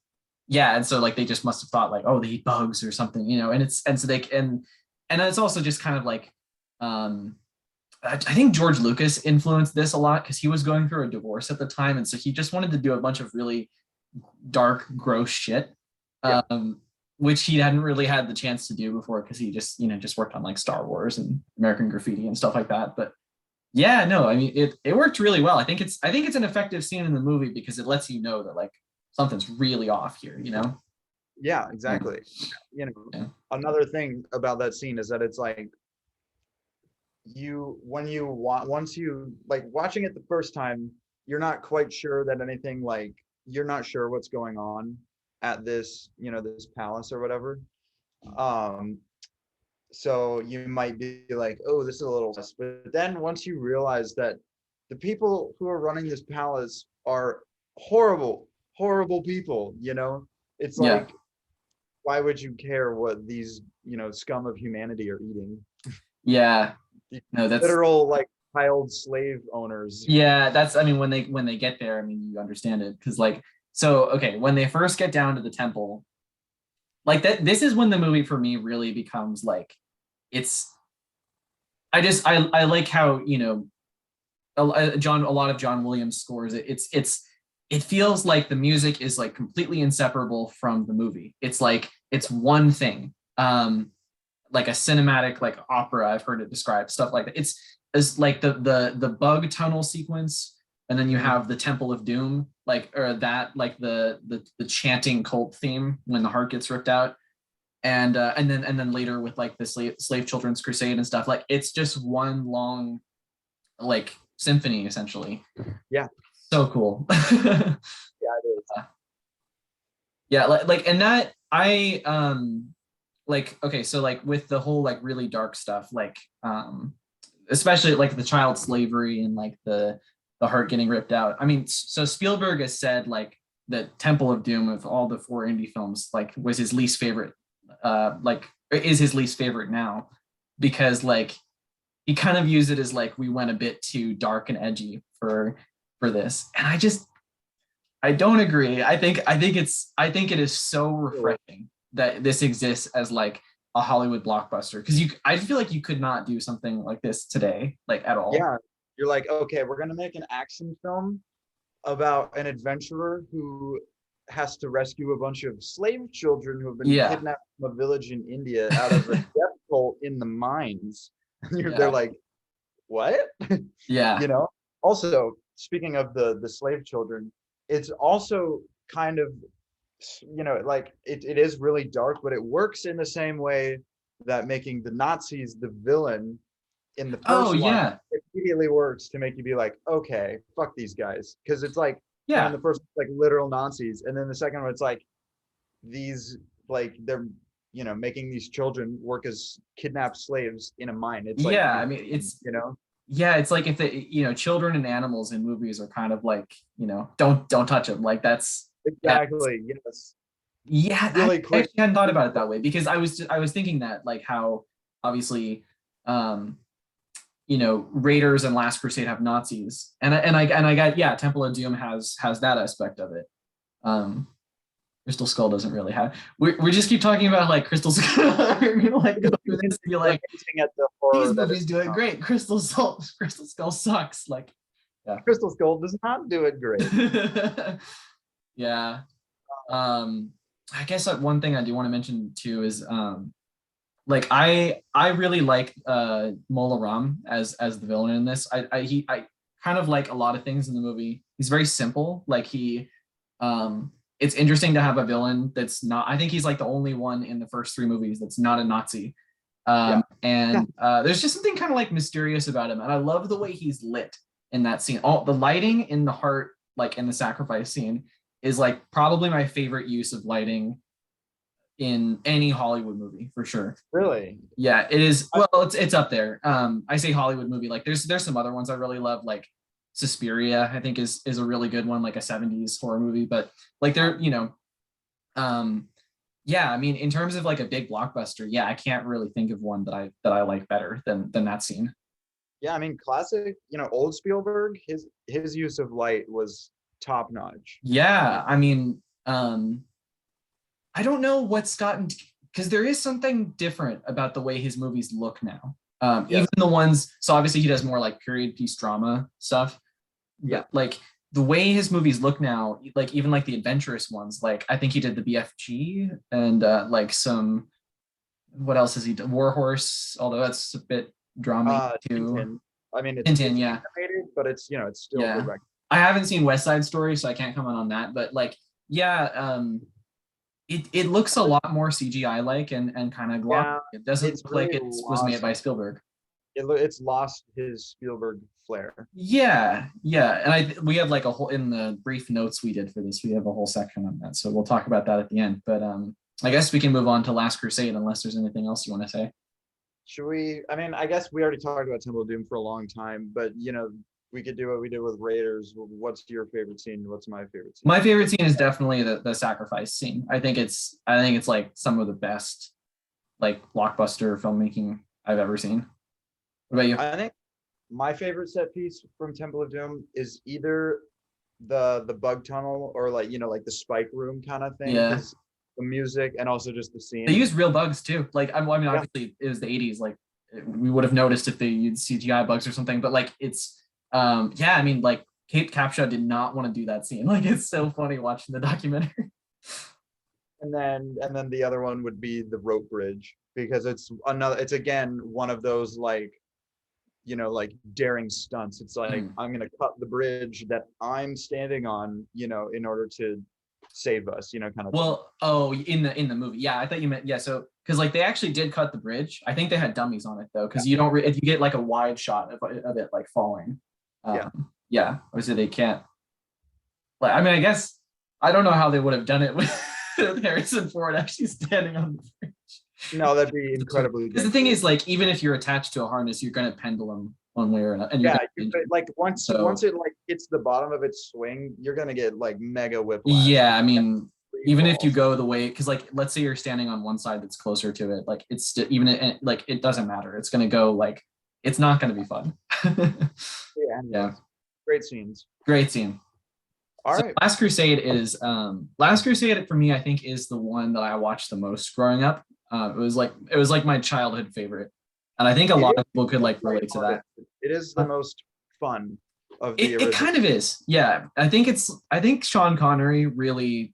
yeah. And so like they just must have thought like, oh, they eat bugs or something, and so they and it's also just kind of like, um, I think George Lucas influenced this a lot because he was going through a divorce at the time, and so he just wanted to do a bunch of really dark, gross shit, yeah, um, which he hadn't really had the chance to do before because he just worked on like Star Wars and American Graffiti and stuff like that. But yeah, no, I mean it worked really well. I think it's an effective scene in the movie because it lets you know that like something's really off here. yeah, Yeah, exactly. you know yeah, Another thing about that scene is that it's like, you when you want once you like watching it the first time, you're not quite sure that anything, like, you're not sure what's going on at this palace or whatever. um so you might be like, oh, this is a little sus. But then once you realize that the people who are running this palace are horrible people, it's yeah. like, why would you care what these scum of humanity are eating? Yeah. The No, that's literal like child slave owners. yeah, that's I mean when they get there, I mean you understand it because like so okay, when they first get down to the temple, like that this is when the movie for me really becomes like it's I like how, you know, a lot of John Williams scores it feels like the music is like completely inseparable from the movie. It's like it's one thing. Like a cinematic like opera, I've heard it described, stuff like that. It's like the bug tunnel sequence, and then you Mm. have the Temple of Doom, like or that like the chanting cult theme when the heart gets ripped out, and then later with like the slave children's crusade and stuff. Like it's just one long like symphony essentially. Yeah, So cool. yeah, it is. Yeah, like and that I like okay, so like with the whole like really dark stuff, like especially like the child slavery and like the heart getting ripped out. I mean, so Spielberg has said like the Temple of Doom of all the four indie films like was his least favorite like is his least favorite now because like he kind of used it as like we went a bit too dark and edgy for this. And I don't agree. I think it is so refreshing that this exists as like a Hollywood blockbuster because you I feel like you could not do something like this today like at all. Yeah, you're like, okay, we're gonna make an action film about an adventurer who has to rescue a bunch of slave children who have been Yeah. kidnapped from a village in India out of a death cult in the mines. They're Yeah. like, what? Yeah. You know? Also, speaking of the slave children, it's also kind of, like it is really dark, but it works in the same way that making the Nazis the villain in the Oh first one yeah. immediately works to make you be like, okay, fuck these guys. Because it's like kind of Yeah. the first like literal Nazis, and then the second one it's like these like they're making these children work as kidnapped slaves in a mine. It's like Yeah. you're I mean it's yeah, it's like if the you know children and animals in movies are kind of like, you know, don't touch them. Like that's yeah, exactly, yes, yeah, really I quick. actually hadn't thought about it that way because I was thinking that like how obviously um you know Raiders and Last Crusade have Nazis and I got yeah Temple of Doom has that aspect of it. Um Crystal Skull doesn't really have. We just keep talking about like Crystal Skull. You're like go through this and you're We're like hinting at the horror these that movies is do it great. Crystal Skull sucks. Like yeah. Crystal Skull does not do it great. Yeah. I guess like one thing I do want to mention too is like I really like Mola Ram as the villain in this. I kind of like a lot of things in the movie. He's very simple. Like he it's interesting to have a villain that's not I think he's like the only one in the first three movies that's not a Nazi. Yeah, yeah, And there's just something kind of like mysterious about him. And I love the way he's lit in that scene. All the lighting in the heart, like in the sacrifice scene, is like probably my favorite use of lighting in any Hollywood movie for sure. really. Yeah, it is. I, Well, it's up there. I say Hollywood movie. Like there's some other ones I really love, like Suspiria, I think is a really good one, like a 70s horror movie. But like they're, you know, um, yeah, I mean, in terms of like a big blockbuster, yeah, I can't really think of one that I like better than that scene. yeah, I mean, classic, old Spielberg, his use of light was top notch. Yeah, I mean, I don't know what's gotten because there is something different about the way his movies look now. Even Yes. the ones, so obviously he does more like period piece drama stuff, Yeah. but like the way his movies look now, like even like the adventurous ones, like I think he did the BFG and like some, what else has he done? Warhorse, although that's a bit drama too. Tintin. I mean, it's Tintin, yeah, animated, but it's still yeah. direct. I haven't seen West Side Story, so I can't comment on that. But like, yeah, it looks a lot more CGI like and kind of glossy. Yeah, It doesn't it's look like really it was made lost. by Spielberg. It's lost his Spielberg flair. Yeah, yeah, and we have like a whole in the brief notes we did for this. We have a whole section on that, so we'll talk about that at the end. But I guess we can move on to Last Crusade unless there's anything else you want to say. Should we? I mean, I guess we already talked about Temple of Doom for a long time, but we could do what we did with Raiders. What's your favorite scene? What's my favorite scene? My favorite scene is definitely the sacrifice scene. I think it's like some of the best like blockbuster filmmaking I've ever seen. What about you? I think my favorite set piece from Temple of Doom is either the bug tunnel or like like the spike room kind of thing, Yeah, because the music and also just the they scene. used real bugs too. Like I mean, Yeah, obviously it was the '80s. Like we would have noticed if they used CGI bugs or something. But like it's yeah, I mean like Kate Capshaw did not want to do that scene. Like it's so funny watching the documentary. and then the other one would be the rope bridge, because it's again one of those like like daring stunts. It's like, Mm. I'm gonna cut the bridge that I'm standing on, in order to save us, kind of thing. Well, oh, in the movie, yeah, I thought you meant yeah. So because like they actually did cut the bridge. I think they had dummies on it though, because you don't if you get like a wide shot of it like falling. Yeah. Yeah, obviously they can't. Like I mean, I guess I don't know how they would have done it with, with Harrison Ford actually standing on the bridge. No, that'd be incredibly Because the thing dangerous. is, like, even if you're attached to a harness, you're gonna pendulum one way or another, and you're Yeah, gonna be injured. like once So it like hits the bottom of its swing, you're gonna get like mega whiplash. yeah, Like I mean, free even if you fall. go the way, because like, let's say you're standing on one side that's closer to it, like it's still even like it doesn't matter. It's gonna go like it's not gonna be fun. Yeah, Yeah, anyways, great scenes. great scene. All So right. Last Crusade for me, I think is the one that I watched the most growing up. It was like my childhood favorite, and I think a It lot is of people could like relate to lighthearted. that. It is the most fun of the It original. kind of is, yeah. I think Sean Connery really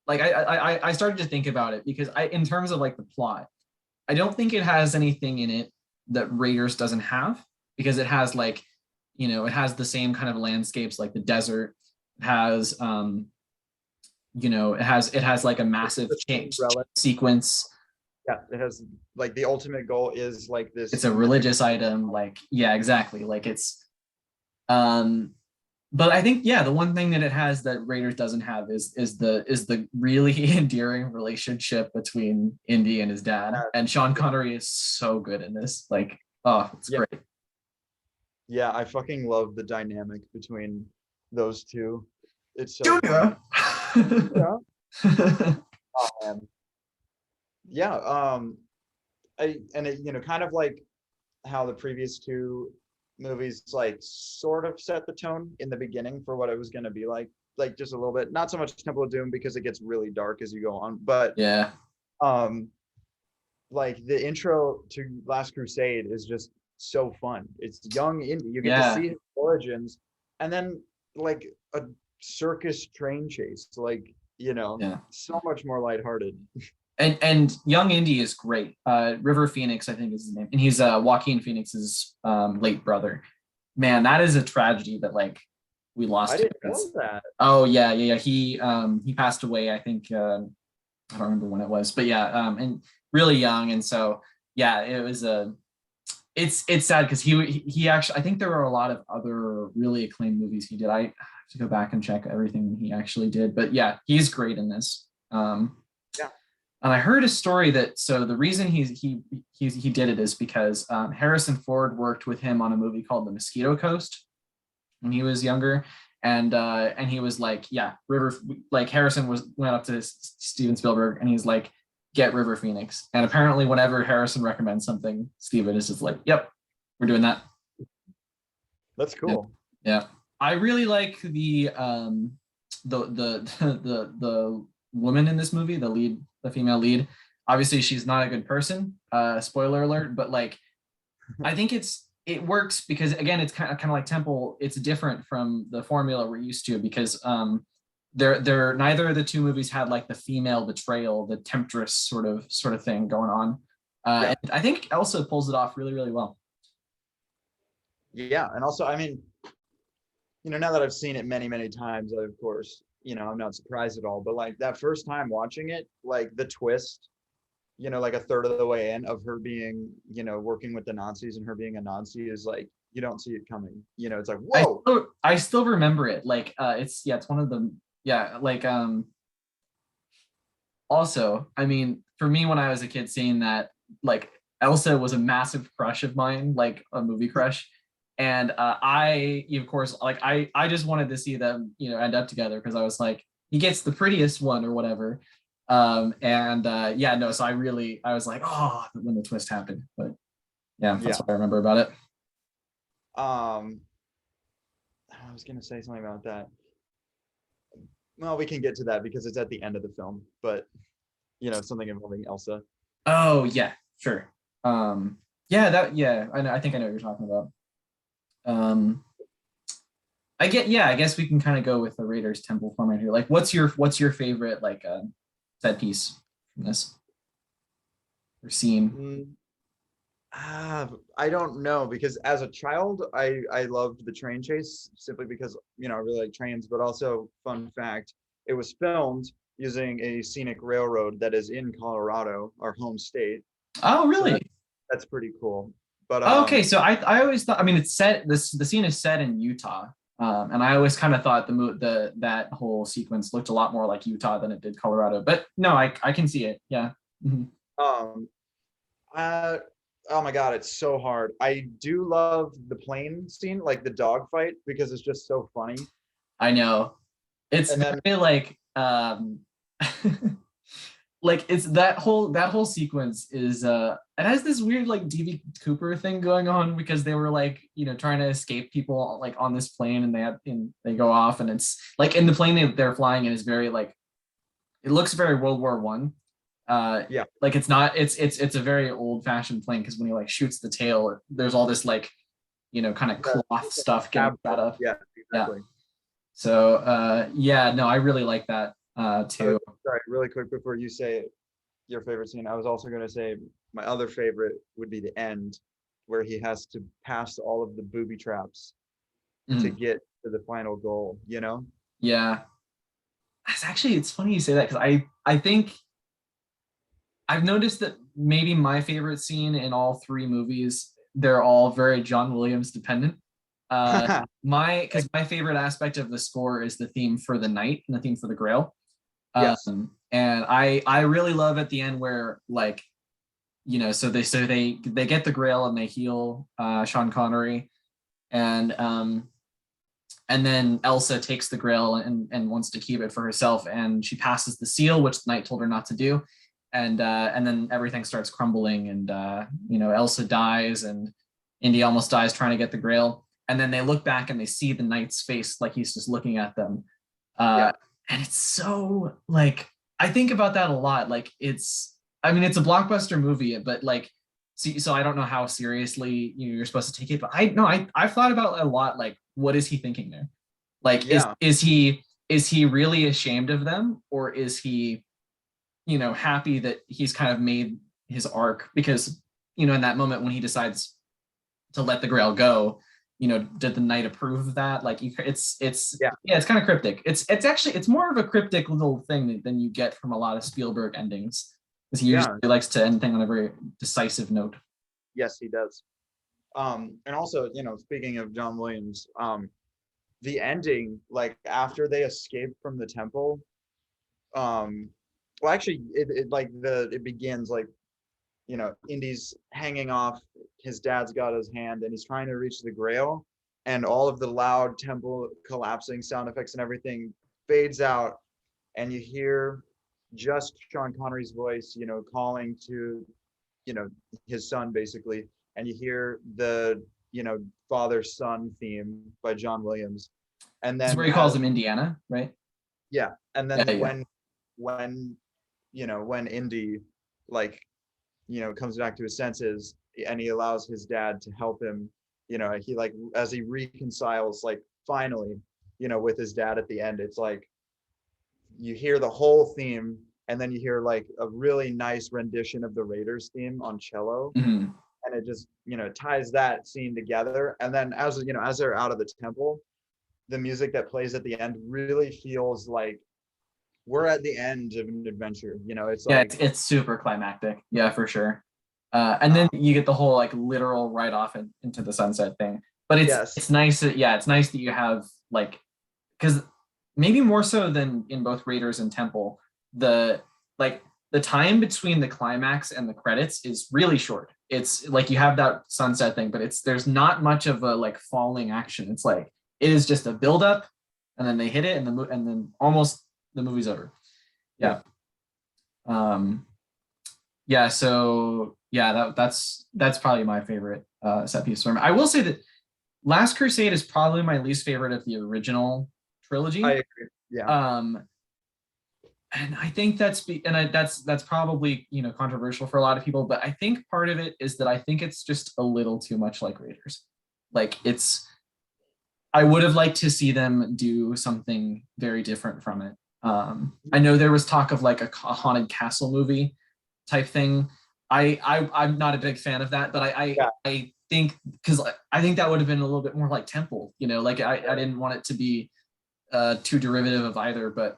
like I started to think about it because I in terms of like the plot, I don't think it has anything in it that Raiders doesn't have because it has like it has the same kind of landscapes like the desert. It has it has like a massive change Relic. sequence. Yeah, it has like the ultimate goal is like It's this a mythical. religious item, like yeah, exactly. Like it's um but I think yeah, the one thing that it has that Raiders doesn't have is the really endearing relationship between Indy and his dad. And Sean Connery is so good in this. Like, oh, it's Yeah, great. yeah, I fucking love the dynamic between those two. It's so funny. Junior. Yeah. Oh man. Yeah. Kind of like how the previous two movies like sort of set the tone in the beginning for what it was going to be like just a little bit. Not so much Temple of Doom because it gets really dark as you go on, but Yeah. um, like the intro to Last Crusade is just so fun. It's young Indy. You get to Yeah. see his origins, and then like a circus train chase, like Yeah. so much more lighthearted. And young Indy is great. River Phoenix, I think is his name. And he's Joaquin Phoenix's late brother. Man, that is a tragedy that like we I lost him. didn't know that. Oh yeah. He passed away, I think I don't remember when it was, but yeah, and really young. And so yeah, it was a it's sad because he actually I think there were a lot of other really acclaimed movies he did. I have to go back and check everything he actually did. But yeah, he's great in this. Yeah. And I heard a story that so the reason he did it is because Harrison Ford worked with him on a movie called The Mosquito Coast when he was younger, and he was like, yeah, River like Harrison went up to Steven Spielberg and he's like, get River Phoenix. And apparently, whenever Harrison recommends something, Steven is just like, yep, we're doing that. That's Yeah, cool. yeah. I really like the woman in this movie, the female lead. Obviously, she's not a good person. Spoiler alert, but like I think it works because again, it's kind of like Temple. It's different from the formula we're used to because they're neither of the two movies had like the female betrayal, the temptress sort of thing going on. Yeah. And I think Elsa pulls it off really, really well. Yeah, and also, I mean, now that I've seen it many, many times, of course, I'm not surprised at all. But like that first time watching it, like the twist, like a third of the way in of her being, working with the Nazis and her being a Nazi is like you don't see it coming. It's like, whoa. I still remember it. Like it's one of the yeah, like also, I mean, for me when I was a kid seeing that, like Elsa was a massive crush of mine, like a movie crush. And I of course like I just wanted to see them, end up together because I was like, he gets the prettiest one or whatever. And yeah, no, so I was like, oh, when the twist happened. But yeah, that's Yeah. what I remember about it. Um, I was gonna say something about that. Well, we can get to that because it's at the end of the film, but something involving Elsa. Oh yeah, sure. Yeah, I know, I think I know what you're talking about. Um, I guess we can kind of go with the Raiders Temple format here. Like, what's your favorite like set piece from this or scene? Mm, I don't know because as a child, I loved the train chase simply because I really like trains. But also, fun fact, it was filmed using a scenic railroad that is in Colorado, our home state. Oh, So really? that's pretty cool. But Okay, so I always thought, I mean, it's set, this the scene is set in Utah, and I always kind of thought the that whole sequence looked a lot more like Utah than it did Colorado. But no, I can see it. Yeah. Mhm. um, uh, oh my God, it's so hard. I do love the plane scene, like the dog fight, because it's just so funny. I know. It's And then very like like it's that whole sequence is it has this weird like DB Cooper thing going on because they were like trying to escape people like on this plane and they go off and it's like in the plane they're flying in is very like it looks very World War I. yeah, Like it's not it's a very old fashioned plane because when he like shoots the tail there's all this like kind of the cloth stuff getting shot up. yeah, Yeah. exactly. So yeah, no, I really like that too. Sorry, really quick before you say your favorite scene, I was also going to say my other favorite would be the end, where he has to pass all of the booby traps to Mhm. get to the final goal. Yeah. It's funny you say that because I think I've noticed that maybe my favorite scene in all three movies, they're all very John Williams dependent. My because my favorite aspect of the score is the theme for the night and the theme for the Grail. Yes. And I really love at the end where like so they get the Grail and they heal Sean Connery and then Elsa takes the Grail and wants to keep it for herself and she passes the seal which the knight told her not to do and then everything starts crumbling and Elsa dies and Indy almost dies trying to get the Grail and then they look back and they see the knight's face like he's just looking at them uh, Yeah. and it's so like I think about that a lot like I mean it's a blockbuster movie but like so I don't know how seriously you're supposed to take it but I no I've thought about it a lot like what is he thinking there like Yeah. is he really ashamed of them or is he happy that he's kind of made his arc because in that moment when he decides to let the Grail go did the knight approve of that like it's Yeah. yeah it's kind of cryptic it's actually it's more of a cryptic little thing than you get from a lot of Spielberg endings because he usually Yeah. likes to end things on a very decisive note. Yes, he does. And also, speaking of John Williams, the ending, like after they escape from the temple, um, well, actually, it begins like Indy's hanging off. His dad's got his hand, and he's trying to reach the Grail, and all of the loud temple collapsing sound effects and everything fades out, and you hear just Sean Connery's voice, calling to, you know, his son basically, and you hear the, father-son theme by John Williams, and This is then where he calls him Indiana, right? yeah, and Yeah, then yeah. when when Indy like comes back to his senses and he allows his dad to help him, he like as he reconciles like finally, with his dad at the end, it's like you hear the whole theme and then you hear like a really nice rendition of the Raiders theme on cello, Mhm. and it just ties that scene together. And then as they're out of the temple, the music that plays at the end really feels like we're at the end of an adventure. It's Yeah, like it's super climactic. Yeah, for sure. And uh, then you get the whole like literal right off into the sunset thing. But yes, it's nice that yeah, it's nice that you have like because maybe more so than in both Raiders and Temple, the like the time between the climax and the credits is really short. It's like you have that sunset thing, but there's not much of a like falling action. It's like it is just a build up, and then they hit it, and then almost the movie's over. yeah. Yeah. Um, yeah. So yeah, that's probably my favorite set piece. I will say that Last Crusade is probably my least favorite of the original I trilogy. agree. Yeah. Um, and I think that's probably controversial for a lot of people, but I think part of it is that I think it's just a little too much like Raiders. Like it's I would have liked to see them do something very different from it. I know there was talk of like a haunted castle movie type thing. I'm not a big fan of that, but Yeah. I think because I think that would have been a little bit more like Temple, like I didn't want it to be too derivative of either, but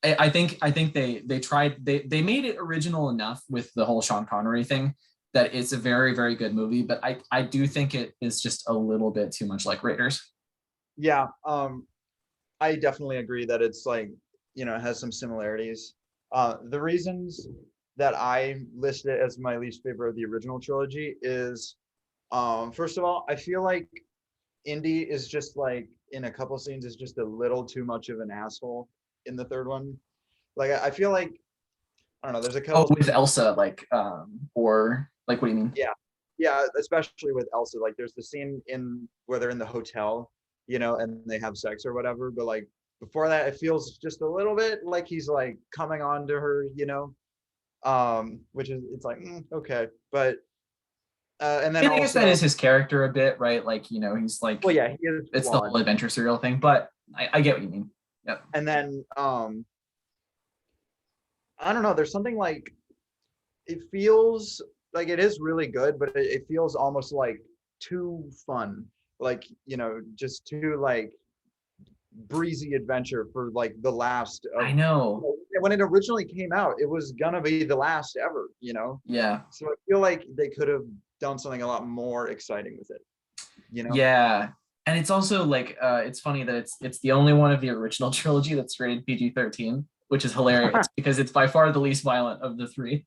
I think they tried they made it original enough with the whole Sean Connery thing that it's a very very good movie, but I do think it is just a little bit too much like Raiders. Yeah. I definitely agree that it's like, it has some similarities. The reasons that I list it as my least favorite of the original trilogy is, first of all, I feel like Indy is just like in a couple scenes is just a little too much of an asshole in the third one. Like I feel like I don't know. There's a Oh, couple with scenes. Elsa, like or like what do you mean? Yeah, yeah, especially with Elsa. Like there's the scene in where they're in the hotel, and they have sex or whatever. But like before that, it feels just a little bit like he's like coming on to her, which is it's like okay, but and then And I guess that also, is his character a bit, right? Like, he's like well, yeah, he is it's the flawed. whole adventure serial thing, but I get what you mean. Yep. And then I don't know. There's something like it feels like it is really good, but it feels almost like too fun, like just too like breezy adventure for like the last I of know. when it originally came out, it was gonna be the last ever. Yeah. So I feel like they could have done something a lot more exciting with it. Yeah. And it's also like it's funny that it's the only one of the original trilogy that's rated PG-13, which is hilarious because it's by far the least violent of the three.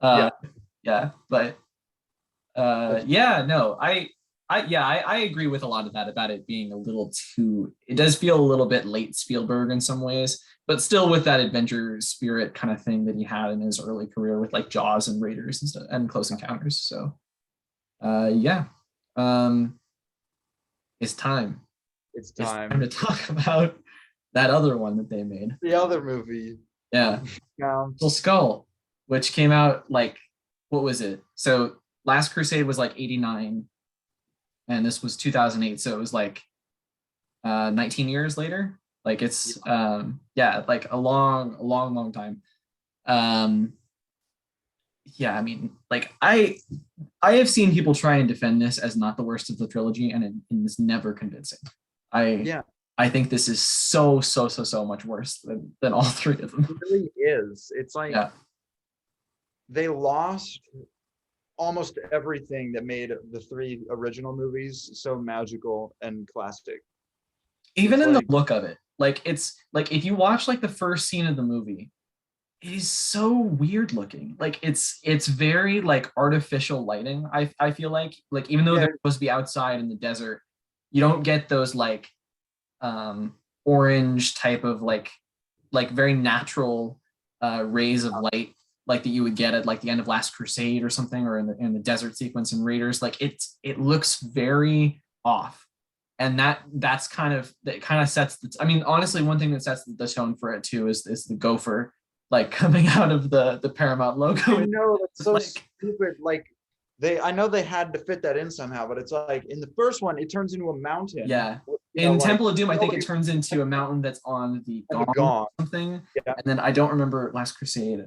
Uh Yeah, yeah, but that's yeah, no, I agree with a lot of that about it being a little too, it does feel a little bit late Spielberg in some ways, but still with that adventure spirit kind of thing that he had in his early career with like Jaws and Raiders and stuff and Close Encounters. So yeah. Um it's time. it's It's time to time. talk about that other one that they made. The other movie. Yeah. Crystal Counts. Skull, which came out like what was it? So Last Crusade was like 89 and this was 2008, so it was like 19 years later. Like it's yeah, like a long time. Um yeah, I mean, like I have seen people try and defend this as not the worst of the trilogy, and it is never convincing. I Yeah, I think this is so much worse than all three of it them. really is. It's like Yeah. they lost almost everything that made the three original movies so magical and classic. Even It's in the like, look of it, like it's like if you watch like the first scene of the movie, it is so weird looking. Like it's very like artificial lighting. I feel like even though yeah, they're supposed to be outside in the desert, you don't get those like orange type of like very natural rays of light like that you would get at like the end of Last Crusade or something, or in the desert sequence in Raiders. Like it looks very off, and that kind of sets the. I mean, honestly, one thing that sets the tone for it too is the gopher like coming out of the Paramount I logo. know that's It's so like stupid. Like I know they had to fit that in somehow, but it's like in the first one, it turns into a mountain. yeah. In Like Temple of Doom, I think it nobody turns into a mountain that's on the and the gong or gong. something. Yeah, And then I don't remember Last Crusade.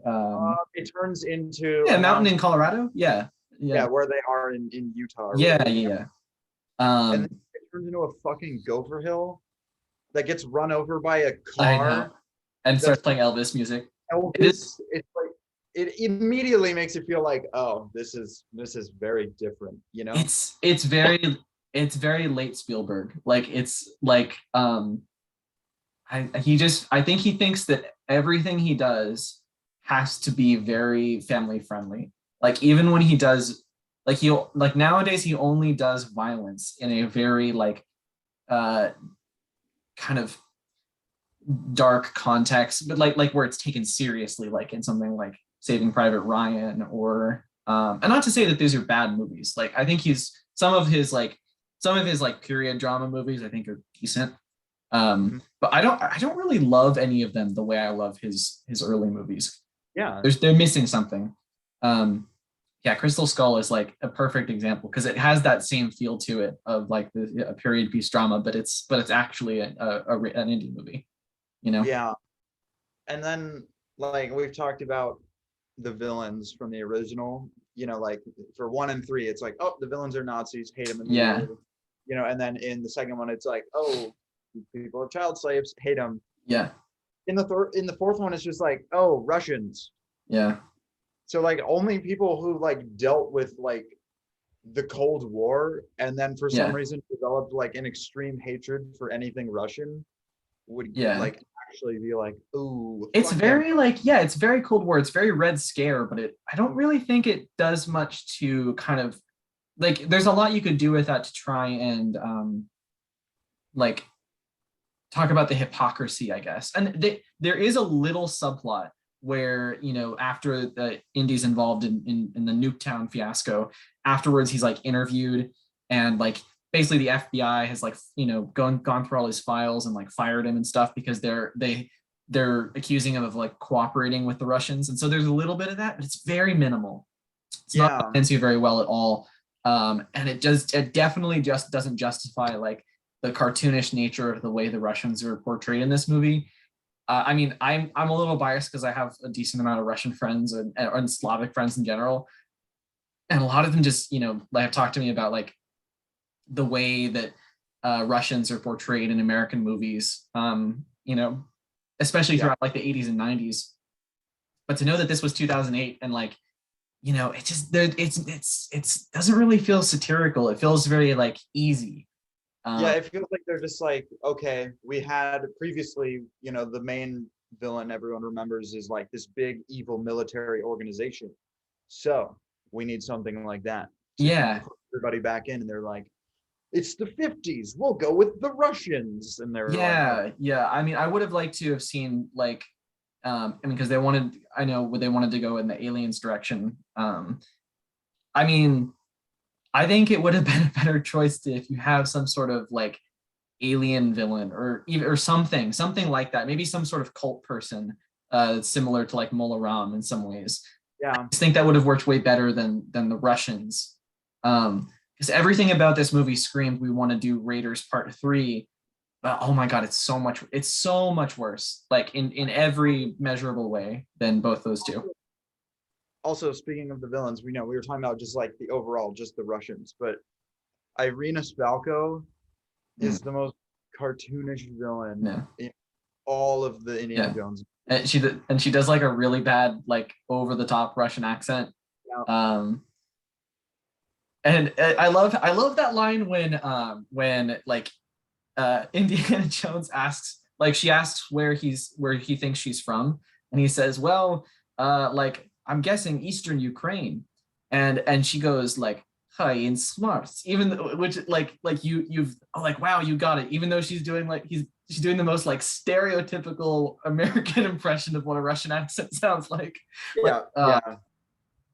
it turns into Yeah, a mountain mountain. in Colorado. Yeah, Yeah, yeah, where they are in Utah or yeah, wherever. yeah, yeah. And then Um, it turns into a fucking gopher hill that gets run over by a I know. car. And That's starts playing Elvis music. It is. Elvis. It's like it immediately makes you feel like, oh, this is very different, It's very late Spielberg. Like it's like I think he thinks that everything he does has to be very family friendly. Like even when he does like he'll like nowadays he only does violence in a very like uh kind of dark context, but like where it's taken seriously, like in something like Saving Private Ryan or and not to say that these are bad movies. Like I think he's some of his like some of his like period drama movies I think are decent. Mhm. But I don't really love any of them the way I love his early movies. Yeah. They're missing something. Um, yeah, Crystal Skull is like a perfect example because it has that same feel to it of like a period piece drama, but it's actually an indie movie, you know? Yeah. And then like we've talked about the villains from the original, like for 1 and 3, it's like, oh, the villains are Nazis, hate them Yeah, immediately. And then in the second one, it's like, oh, people are child slaves, hate them. yeah, In the fourth one, it's just like, oh, Russians. yeah, So like only people who like dealt with like the Cold War and then for some yeah, reason developed like an extreme hatred for anything Russian would yeah. like actually be like, ooh, It's fuck them. very like, yeah, it's very Cold War. It's very Red Scare, but I don't really think it does much to kind of like, there's a lot you could do with that to try and like talk about the hypocrisy, I guess. And there is a little subplot where, after the Indy's involved in the Nuketown fiasco, afterwards he's like interviewed and like basically the FBI has like, gone through all his files and like fired him and stuff because they're accusing him of like cooperating with the Russians. And so there's a little bit of that, but it's very minimal. It's not Yeah. against you very well at all. And it definitely just doesn't justify like the cartoonish nature of the way the Russians are portrayed in this movie. I mean, I'm a little biased because I have a decent amount of Russian friends and Slavic friends in general, and a lot of them just like have talked to me about like the way that Russians are portrayed in American movies. Especially Yeah. throughout like the 80s and 90s. But to know that this was 2008 and like it just it's doesn't really feel satirical. It feels very like easy. Yeah, it feels like they're just like, okay, we had previously, the main villain everyone remembers is like this big evil military organization. So we need something like that to Yeah, put everybody back in. And they're like, it's the 50s. We'll go with the Russians. And they're like, oh, yeah. I mean, I would have liked to have seen like, I mean, because I know they wanted to go in the aliens direction. I mean, I think it would have been a better choice if you have some sort of like alien villain or even or something like that. Maybe some sort of cult person, similar to like Mola Ram in some ways. I yeah. just think that would have worked way better than the Russians. Because everything about this movie screamed we want to do Raiders Part 3. But oh my god, it's so much worse, like in every measurable way than both those two. Also, speaking of the villains, we were talking about just like the overall, just the Russians, but Irina Spalko Mm, is the most cartoonish villain yeah. in all of the Indiana Yeah. Jones. And she does like a really bad like over the top Russian accent. Yeah. And I love that line when like Indiana Jones asks like she asks where he thinks she's from, and he says, well, like I'm guessing Eastern Ukraine, and she goes like hi in smart, even though, which like you've like wow you got it, even though she's doing like she's doing the most like stereotypical American impression of what a Russian accent sounds like. Like, Yeah. Yeah.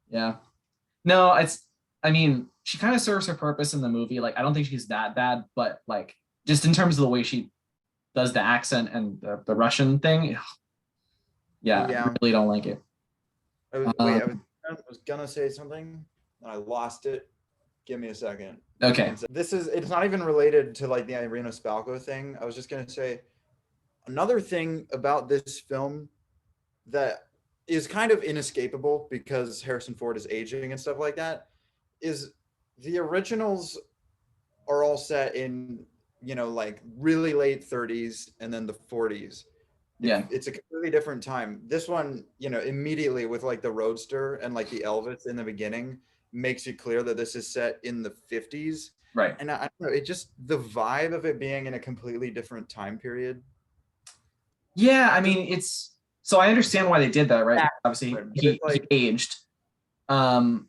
yeah. No, I mean, she kind of serves her purpose in the movie. Like, I don't think she's that bad, but like, just in terms of the way she does the accent and the Russian thing, yeah, I Yeah. really don't like it. Wait, Um, I was gonna say something and I lost it. Give me a second. okay. It's not even related to like the Irina Spalko thing. I was just gonna say another thing about this film that is kind of inescapable because Harrison Ford is aging and stuff like that is the originals are all set in, like really late 30s and then the 40s. Yeah. It's a completely different time. This one, immediately with like the Roadster and like the Elvis in the beginning makes it clear that this is set in the 50s. Right. And I don't know, it just the vibe of it being in a completely different time period. Yeah. I mean, it's so I understand why they did that, right? Obviously, But he it's like, aged. Um,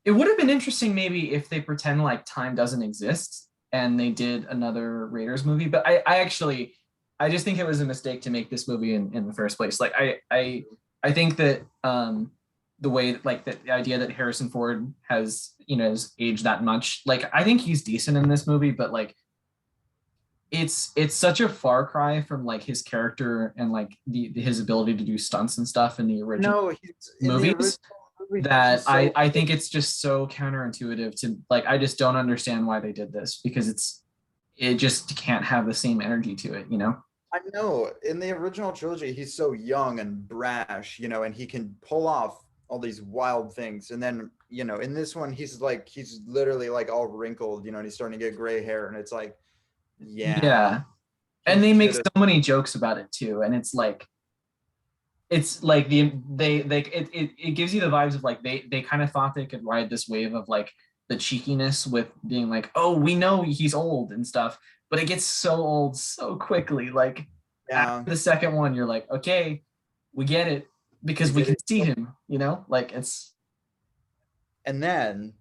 it would have been interesting maybe if they pretend like time doesn't exist and they did another Raiders movie. But I just think it was a mistake to make this movie in the first place. Like I think that the way that, like the idea that Harrison Ford has aged that much. Like I think he's decent in this movie, but like it's such a far cry from like his character and like his ability to do stunts and stuff in the original No, he's in the original movies movie. that He's so I think it's just so counterintuitive to like I just don't understand why they did this because it just can't have the same energy to it, you know? I know in the original trilogy, he's so young and brash, and he can pull off all these wild things. And then, in this one, he's literally like all wrinkled, and he's starting to get gray hair. And it's like, yeah, Yeah. And he they make should so have. many jokes about it too. And it's like it gives you the vibes of like they kind of thought they could ride this wave of like the cheekiness with being like, oh, we know he's old and stuff, but it gets so old so quickly. Like after Yeah, the second one, you're like, okay, we get it because we we get can it. see him, like it's And then,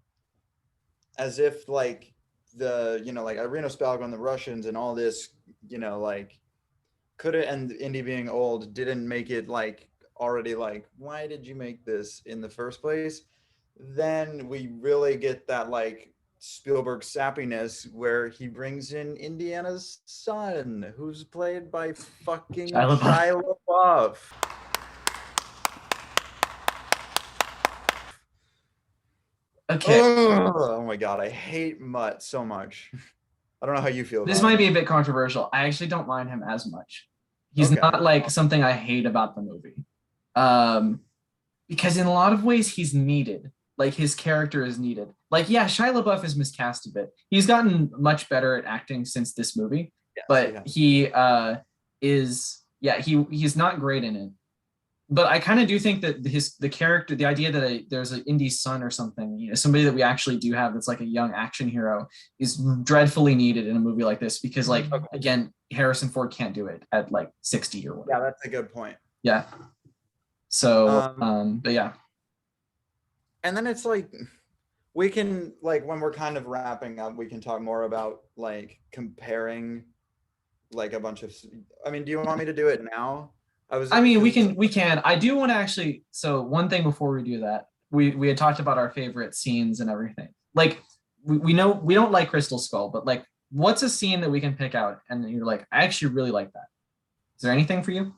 as if like like Irina Spalko and the Russians and all this, like could it and Indy being old didn't make it like already like why did you make this in the first place? Then we really get that like Spielberg sappiness where he brings in Indiana's son, who's played by fucking Shia LaBeouf. Shia LaBeouf. Okay, Oh my god, I hate Mutt so much. I don't know how you feel this about might him. be a bit controversial. I actually don't mind him as much. He's Okay. not like something I hate about the movie. Um, because in a lot of ways he's needed. Like his character is needed. Like yeah, Shia LaBeouf is miscast a bit. He's gotten much better at acting since this movie, Yes, he but has. he is yeah he's not great in it. But I kind of do think that the character, the idea that there's an indie son or something, somebody that we actually do have that's like a young action hero, is dreadfully needed in a movie like this because like Okay. again, Harrison Ford can't do it at like 60 or Yeah, whatever. that's a good point. Yeah. So, Um, but yeah. and then it's like we can like when we're kind of wrapping up, we can talk more about like comparing like a bunch of. I mean, do you want me to do it now? I was I mean, we because can we can. I do want to actually. So one thing before we do that, we had talked about our favorite scenes and everything. Like we know we don't like Crystal Skull, but like, what's a scene that we can pick out and you're like, I actually really like that. Is there anything for you?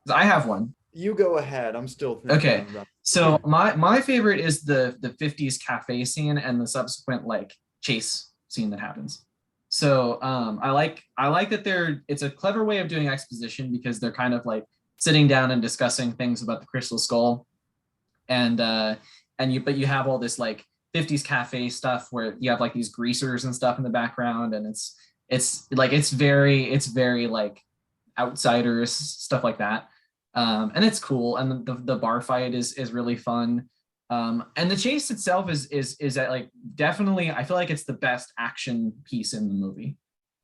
'Cause I have one. you go ahead. I'm still thinking Okay, about. so my favorite is the 50s cafe scene and the subsequent like chase scene that happens. So I like that it's a clever way of doing exposition because they're kind of like sitting down and discussing things about the Crystal Skull and but you have all this like 50s cafe stuff where you have like these greasers and stuff in the background and it's very like outsiders stuff like that, and it's cool and the bar fight is really fun, and the chase itself is that like definitely I feel like it's the best action piece in the movie,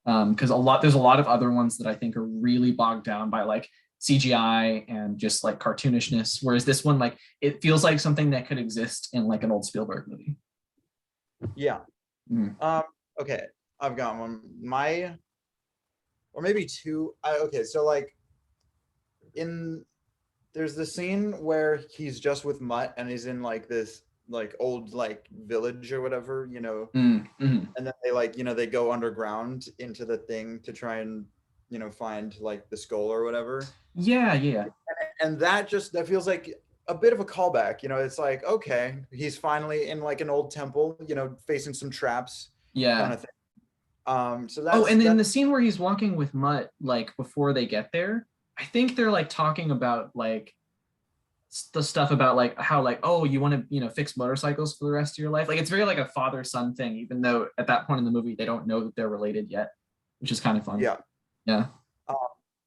because there's a lot of other ones that I think are really bogged down by like CGI and just like cartoonishness, whereas this one like it feels like something that could exist in like an old Spielberg movie. Yeah. Mm. Um. Okay. I've got one. Or maybe two. Okay. So like in there's the scene where he's just with Mutt and he's in like this like old like village or whatever, Mm. Mm. and then they like they go underground into the thing to try and find like the skull or whatever, Yeah, yeah, and that feels like a bit of a callback. It's like okay, he's finally in like an old temple, facing some traps kind yeah. of thing. So Oh, that's and then that's the scene where he's walking with Mutt, like before they get there, I think they're like talking about like the stuff about like how like, oh, you want to fix motorcycles for the rest of your life. Like it's very like a father son thing, even though at that point in the movie they don't know that they're related yet, which is kind of fun. yeah. Yeah. Um,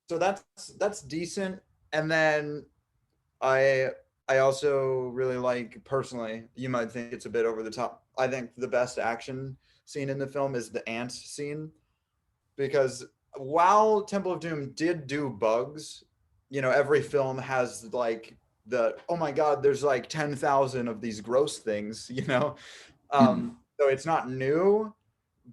so that's decent. And then I I also really like personally, you might think it's a bit over the top. I think the best action scene in the film is the ant scene because while Temple of Doom did do bugs, every film has like the oh my god, there's like 10,000 of these gross things, Mhm. So it's not new,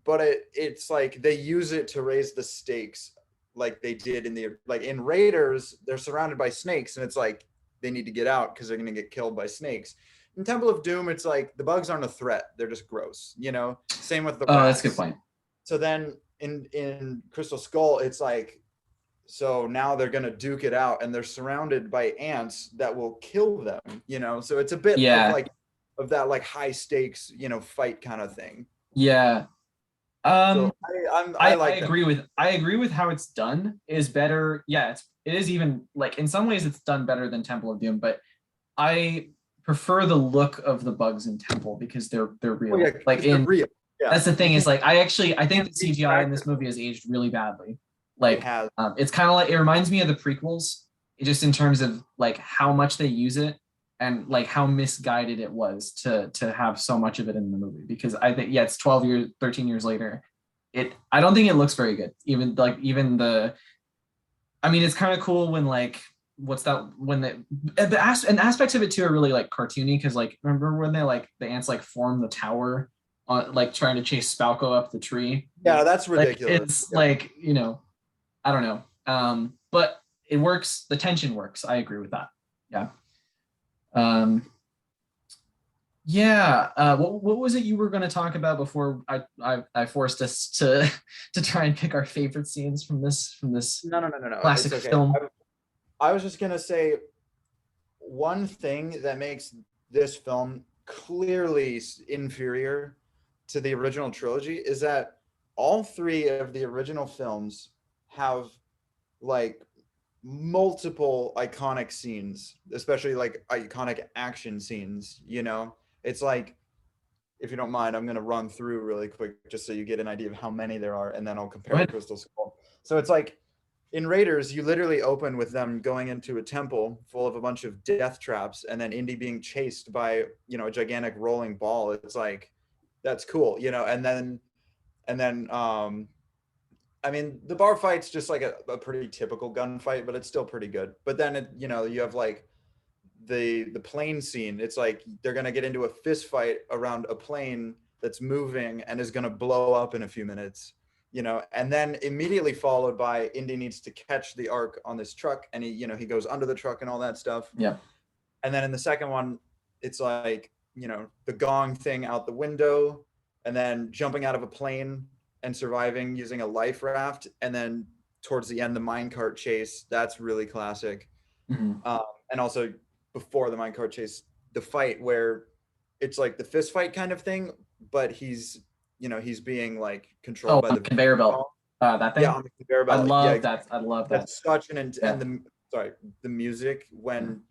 but it's like they use it to raise the stakes like they did in the like in Raiders, they're surrounded by snakes and it's like they need to get out because they're going to get killed by snakes. In Temple of Doom, it's like the bugs aren't a threat; they're just gross. Same with the Oh, rats. that's a good point. So then in Crystal Skull, it's like, so now they're gonna duke it out, and they're surrounded by ants that will kill them. So it's a bit Yeah. of that like high stakes, fight kind of thing. Yeah. So I like that. I agree with how it's done is better. Yeah, it is even like in some ways it's done better than Temple of Doom, but I prefer the look of the bugs in Temple because they're real. Yeah, like they're in real. Yeah. That's the thing is like I think the CGI in this movie has aged really badly. Like it has. It's kind of like it reminds me of the prequels, just in terms of like how much they use it and like how misguided it was to have so much of it in the movie. Because I think it's 13 years later. I don't think it looks very good. Even the I mean it's kind of cool when like what's that when and aspects of it too are really like cartoony because like remember when they like the ants like form the tower on like trying to chase Spalco up the tree. Yeah, that's ridiculous. It's like I don't know. But it works. The tension works. I agree with that. Yeah. Yeah. What was it you were going to talk about before I forced us to try and pick our favorite scenes from this No. classic It's okay. film? I was just gonna say one thing that makes this film clearly inferior to the original trilogy is that all three of the original films have like multiple iconic scenes, especially like iconic action scenes. It's like, if you don't mind, I'm going to run through really quick just so you get an idea of how many there are, and then I'll compare to Crystal Skull. So it's like in Raiders, you literally open with them going into a temple full of a bunch of death traps, and then Indy being chased by a gigantic rolling ball. It's like, that's cool, and then I mean, the bar fight's just like a pretty typical gunfight, but it's still pretty good. But then you have like the plane scene. It's like they're gonna get into a fist fight around a plane that's moving and is gonna blow up in a few minutes, and then immediately followed by Indy needs to catch the Ark on this truck, and he goes under the truck and all that stuff. Yeah. And then in the second one, it's like the gong thing out the window, and then jumping out of a plane and surviving using a life raft, and then towards the end the minecart chase. That's really classic. Mm-hmm. And also before the minecart chase, the fight where it's like the fist fight kind of thing, but he's being like controlled by the conveyor belt. That thing. Yeah, on the conveyor belt. I love that. I love that. That's such an and the music when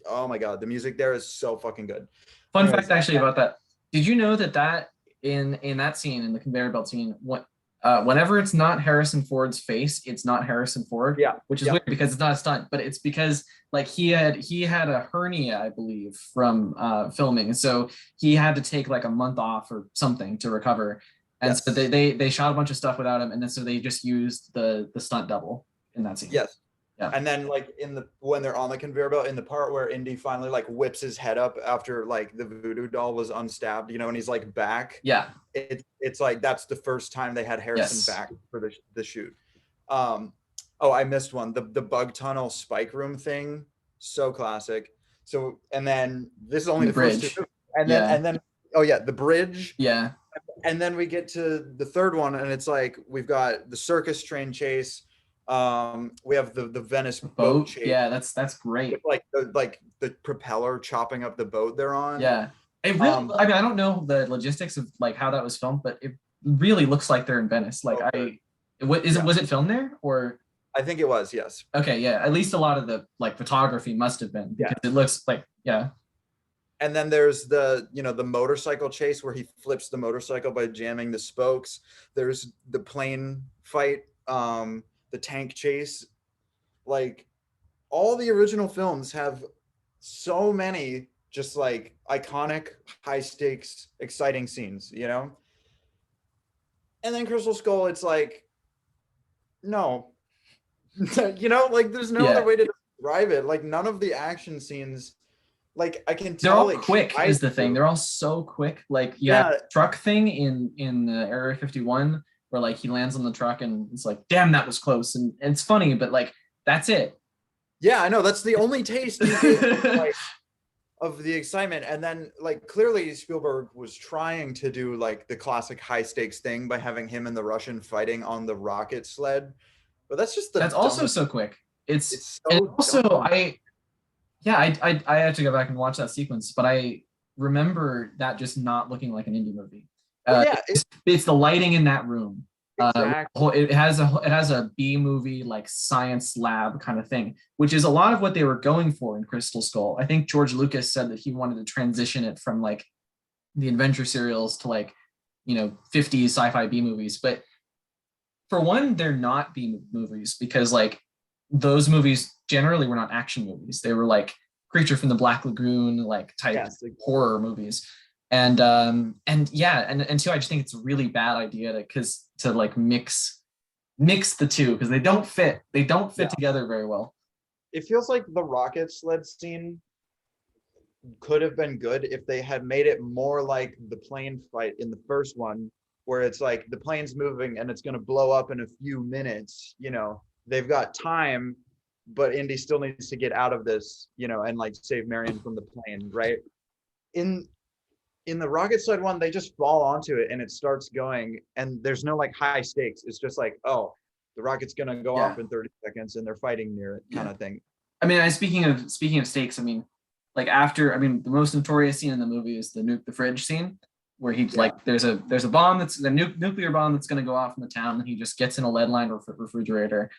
oh my god, the music there is so fucking good. Fun fact actually about that. Did you know that in that scene, in the conveyor belt scene, whenever it's not Harrison Ford's face, it's not Harrison Ford. Yeah. Which is weird because it's not a stunt, but it's because like he had a hernia, I believe, from filming. So he had to take like a month off or something to recover. And so they shot a bunch of stuff without him, and then so they just used the stunt double in that scene. Yes. Yeah. And then like when they're on the conveyor belt, in the part where Indy finally like whips his head up after like the voodoo doll was unstabbed, and he's like back. Yeah. It's like that's the first time they had Harrison back for the shoot. I missed one. The bug tunnel spike room thing, so classic. So and then this is only the first two. And then the bridge. Yeah. And then we get to the third one, and it's like we've got the circus train chase. We have the Venice boat chase. Yeah, that's great. Like the propeller chopping up the boat they're on. Yeah. It really, I mean, I don't know the logistics of like how that was filmed, but it really looks like they're in Venice. Like was it filmed there or? I think it was, yes. Okay, yeah. At least a lot of the like photography must have been because it looks like And then there's the motorcycle chase where he flips the motorcycle by jamming the spokes. There's the plane fight, the tank chase. Like all the original films have so many just like iconic, high stakes, exciting scenes, And then Crystal Skull, it's like, no, like there's no other way to describe it. Like none of the action scenes, like I can tell they're all quick is the thing. They're all so quick. Like truck thing in the Area 51 where like he lands on the truck and it's like, damn, that was close. And it's funny, but like that's it. Yeah, I know, that's the only taste you get, like, of the excitement. And then, like, clearly Spielberg was trying to do like the classic high stakes thing by having him and the Russian fighting on the rocket sled, but that's just the That's also dumbest. so quick. It's It's and so also dumb. I had to go back and watch that sequence, but I remember that just not looking like an indie movie. Well, yeah, It's the lighting in that room. exactly. It has a B movie like science lab kind of thing, which is a lot of what they were going for in Crystal Skull. I think George Lucas said that he wanted to transition it from like the adventure serials to like 50s sci-fi B movies. But for one, they're not B movies because like those movies generally were not action movies. They were like Creature from the Black Lagoon like type Yes, horror movies. And yeah, and two, I just think it's a really bad idea to like mix the two because they don't fit. They don't fit yeah. together very well. It feels like the rocket sled scene could have been good if they had made it more like the plane fight in the first one, where it's like the plane's moving and it's going to blow up in a few minutes. They've got time, but Indy still needs to get out of this, and like save Marion from the plane, right? In the rocket sled one, they just fall onto it and it starts going, and there's no like high stakes. It's just like, oh, the rocket's going to go Yeah. off in 30 seconds and they're fighting near it, kind of thing. I mean, speaking of stakes, I mean, like the most notorious scene in the movie is the fridge scene, where like there's a bomb that's the nuclear bomb that's going to go off in the town, and he just gets in a lead lined refrigerator,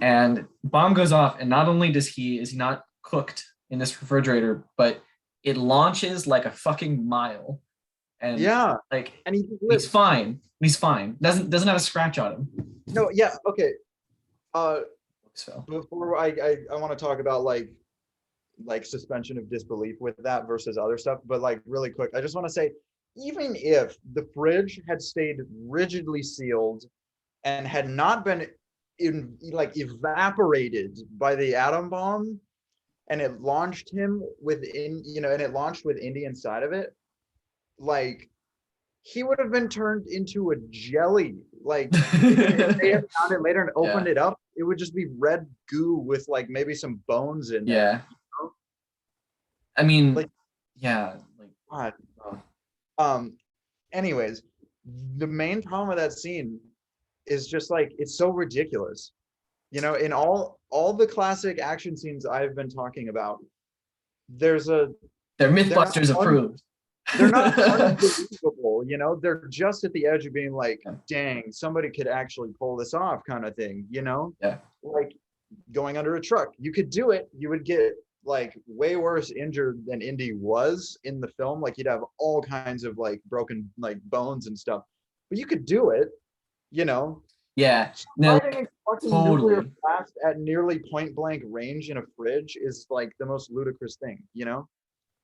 and bomb goes off, and not only is he not cooked in this refrigerator, but it launches like a fucking mile, and like and he's fine. He's fine. Doesn't have a scratch on him. No, yeah, okay. So Before I want to talk about like suspension of disbelief with that versus other stuff, but like really quick, I just want to say, even if the fridge had stayed rigidly sealed and had not been evaporated by the atom bomb, and it launched him within, and it launched with Indy inside of it, like he would have been turned into a jelly. Like if they had found it later and opened it up, it would just be red goo with like maybe some bones in there. Yeah. I mean, like, yeah, like anyways, the main problem with that scene is just like it's so ridiculous. In all the classic action scenes I've been talking about, they're Mythbusters approved. They're not unbelievable, they're just at the edge of being like, dang, somebody could actually pull this off, kind of thing, Yeah. Like going under a truck. You could do it. You would get like way worse injured than Indy was in the film. Like you'd have all kinds of like broken like bones and stuff, but you could do it, Yeah. No, totally. Nuclear blast at nearly point blank range in a fridge is like the most ludicrous thing,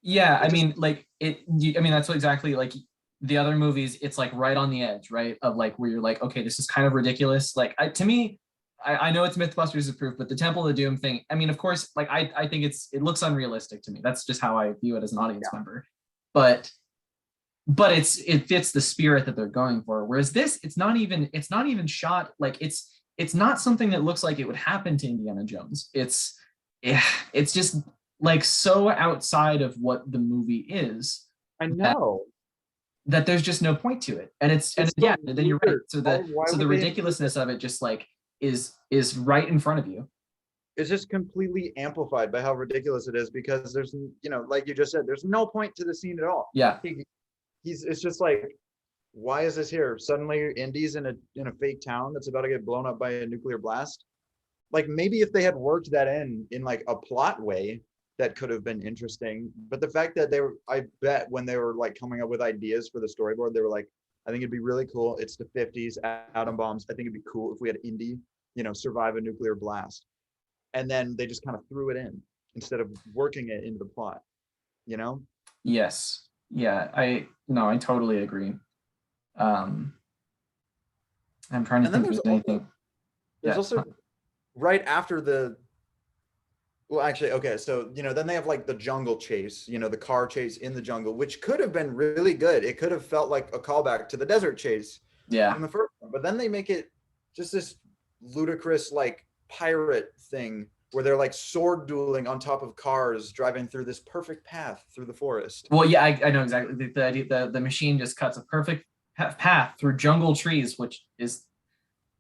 Yeah, I mean, like that's what exactly like the other movies. It's like right on the edge, right, of like where you're like, okay, this is kind of ridiculous. Like to me, I know it's MythBusters approved, but the Temple of Doom thing. I mean, of course, like I think it looks unrealistic to me. That's just how I view it as an audience member. But it fits the spirit that they're going for. Whereas this, it's not even shot like it's not something that looks like it would happen to Indiana Jones. It's just like so outside of what the movie is. I know that there's just no point to it, and then you're right. So the ridiculousness of it just like is right in front of you. It's just completely amplified by how ridiculous it is, because there's like you just said, there's no point to the scene at all. Yeah, it's just like, why is this here? Suddenly Indy's in a fake town that's about to get blown up by a nuclear blast. Like maybe if they had worked that in like a plot way, that could have been interesting. But the fact that I bet when they were like coming up with ideas for the storyboard, they were like, I think it'd be really cool. It's the 50s, atom bombs. I think it'd be cool if we had Indy, survive a nuclear blast. And then they just kind of threw it in instead of working it into the plot, Yes. Yeah, I totally agree. I'm trying to think of anything. There's also right after well, actually, okay, so then they have like the jungle chase, the car chase in the jungle, which could have been really good. It could have felt like a callback to the desert chase in the first one, but then they make it just this ludicrous like pirate thing where they're like sword dueling on top of cars driving through this perfect path through the forest. Well, yeah, I know exactly. The machine just cuts a perfect path through jungle trees, which is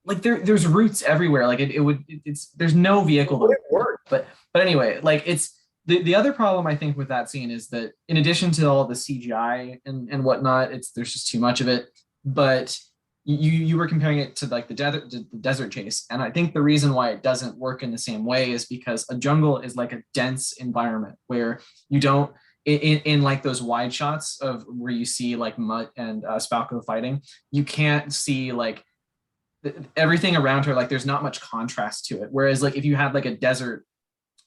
like there's roots everywhere. Like it's there's no vehicle Would to it work? but anyway, like it's the other problem I think with that scene is that in addition to all the CGI and whatnot, there's just too much of it. But you were comparing it to like the desert chase, and I think the reason why it doesn't work in the same way is because a jungle is like a dense environment where you don't in like those wide shots of where you see like Mutt and Spalko fighting, you can't see like everything around her. Like there's not much contrast to it. Whereas like if you had like a desert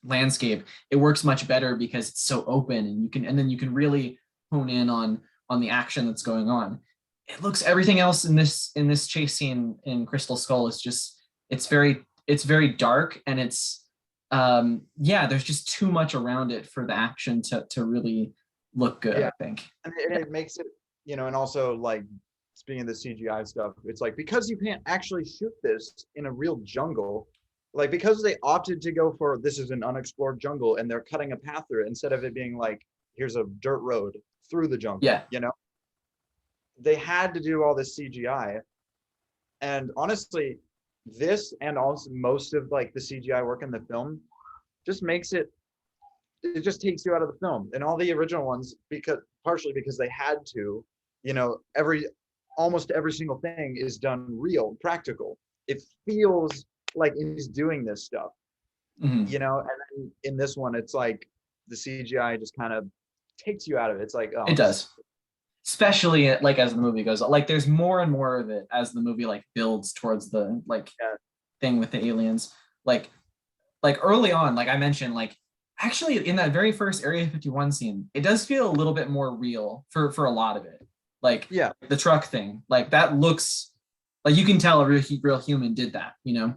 landscape, it works much better because it's so open and then you can really hone in on the action that's going on. It looks everything else in this chase scene in Crystal Skull is just it's very dark and it's yeah, there's just too much around it for the action to really look good, Yeah. I think. And it makes it, and also like speaking of the CGI stuff, it's like because you can't actually shoot this in a real jungle, like because they opted to go for this is an unexplored jungle and they're cutting a path through it instead of it being like here's a dirt road through the jungle. Yeah. They had to do all this CGI. And honestly, this and also most of like the CGI work in the film just makes it just takes you out of the film. And all the original ones, partially because they had to, almost every single thing is done real, practical. It feels like he's doing this stuff. Mm-hmm. And then in this one, it's like the CGI just kind of takes you out of it. It's like, oh, it does. Especially like as the movie goes on. Like there's more and more of it as the movie like builds towards the like thing with the aliens. Like early on, like I mentioned, like actually in that very first Area 51 scene, it does feel a little bit more real for a lot of it. Like the truck thing, like that looks like you can tell a real human did that, Yeah.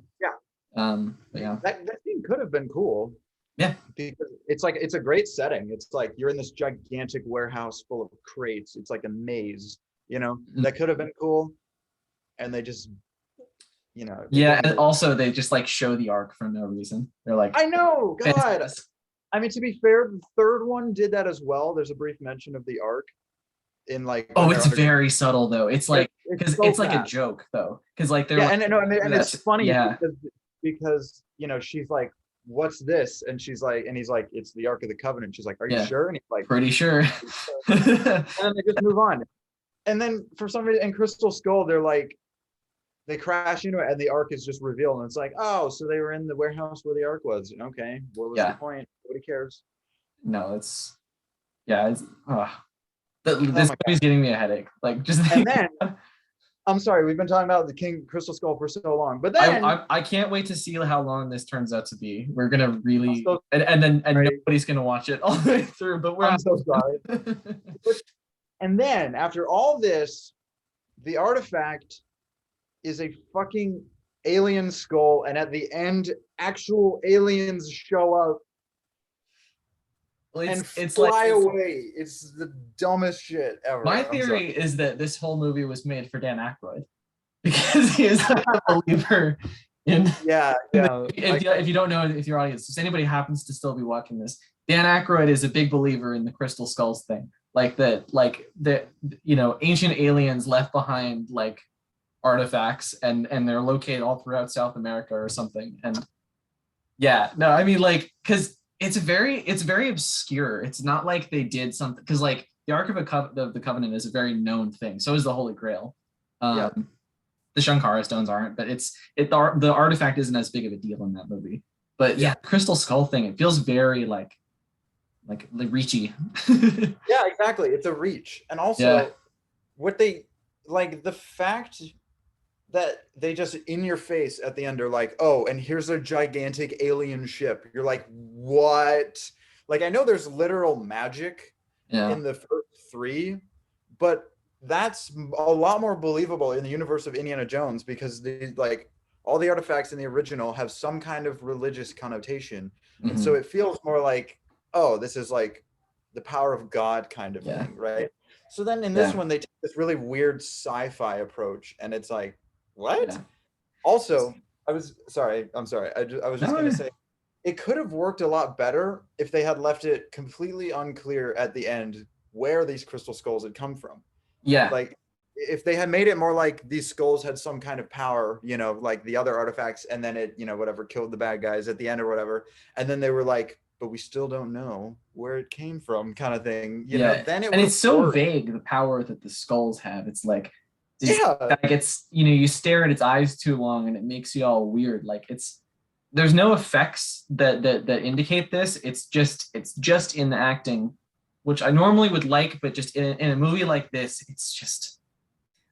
But yeah. That scene could have been cool. Yeah. Because it's a great setting. It's like you're in this gigantic warehouse full of crates. It's like a maze, that could have been cool. And they just, Yeah, and also they just like show the Ark for no reason. They're like, I know, God. I mean, to be fair, the third one did that as well. There's a brief mention of the Ark in like. Oh, it's very subtle though. It's like because it's like a joke though. Because like they're and it's funny because she's like, what's this? And she's like, and he's like, it's the Ark of the Covenant. She's like, are you sure? And he's like, pretty sure. And then they just move on. And then for some reason in Crystal Skull, they're like, they crash into it and the Ark is just revealed. And it's like, oh, so they were in the warehouse where the Ark was. Okay, what was the point? Nobody cares. No, this movie's giving me a headache. Like just and then I'm sorry, we've been talking about the King Crystal Skull for so long, but then I can't wait to see how long this turns out to be. We're gonna really and nobody's gonna watch it all the way through. But I'm so sorry. And then after all this, the artifact is a fucking alien skull, and at the end, actual aliens show up. And fly away. It's the dumbest shit ever. My theory is that this whole movie was made for Dan Aykroyd because he is a believer in. If you don't know, if your audience, if anybody happens to still be watching this, Dan Aykroyd is a big believer in the Crystal Skulls thing, like the ancient aliens left behind like artifacts and they're located all throughout South America or something. And I mean like because. It's very obscure. It's not like they did something because like the Ark of the Covenant is a very known thing. So is the Holy Grail. The Shankara stones aren't, but the artifact isn't as big of a deal in that movie. But Crystal Skull thing, it feels very like reachy. Yeah, exactly. It's a reach, and also what they like the fact that they just in your face at the end are like, oh, and here's a gigantic alien ship. You're like, what? Like, I know there's literal magic in the first three, but that's a lot more believable in the universe of Indiana Jones because all the artifacts in the original have some kind of religious connotation. Mm-hmm. And so it feels more like, oh, this is like the power of God kind of thing, right? So then in this one, they take this really weird sci-fi approach, and it's like, what? Also, I'm sorry. I was just going to say, it could have worked a lot better if they had left it completely unclear at the end where these crystal skulls had come from. Yeah, Like if they had made it more like these skulls had some kind of power, like the other artifacts, and then it, whatever, killed the bad guys at the end or whatever, and then they were like, but we still don't know where it came from, kind of thing, yeah, then it and would it's have so worked. vague, the power that the skulls have. It's Yeah. like it's, you stare at its eyes too long and it makes you all weird. Like there's no effects that indicate this. It's just in the acting, which I normally would like, but just in a movie like this, it's just,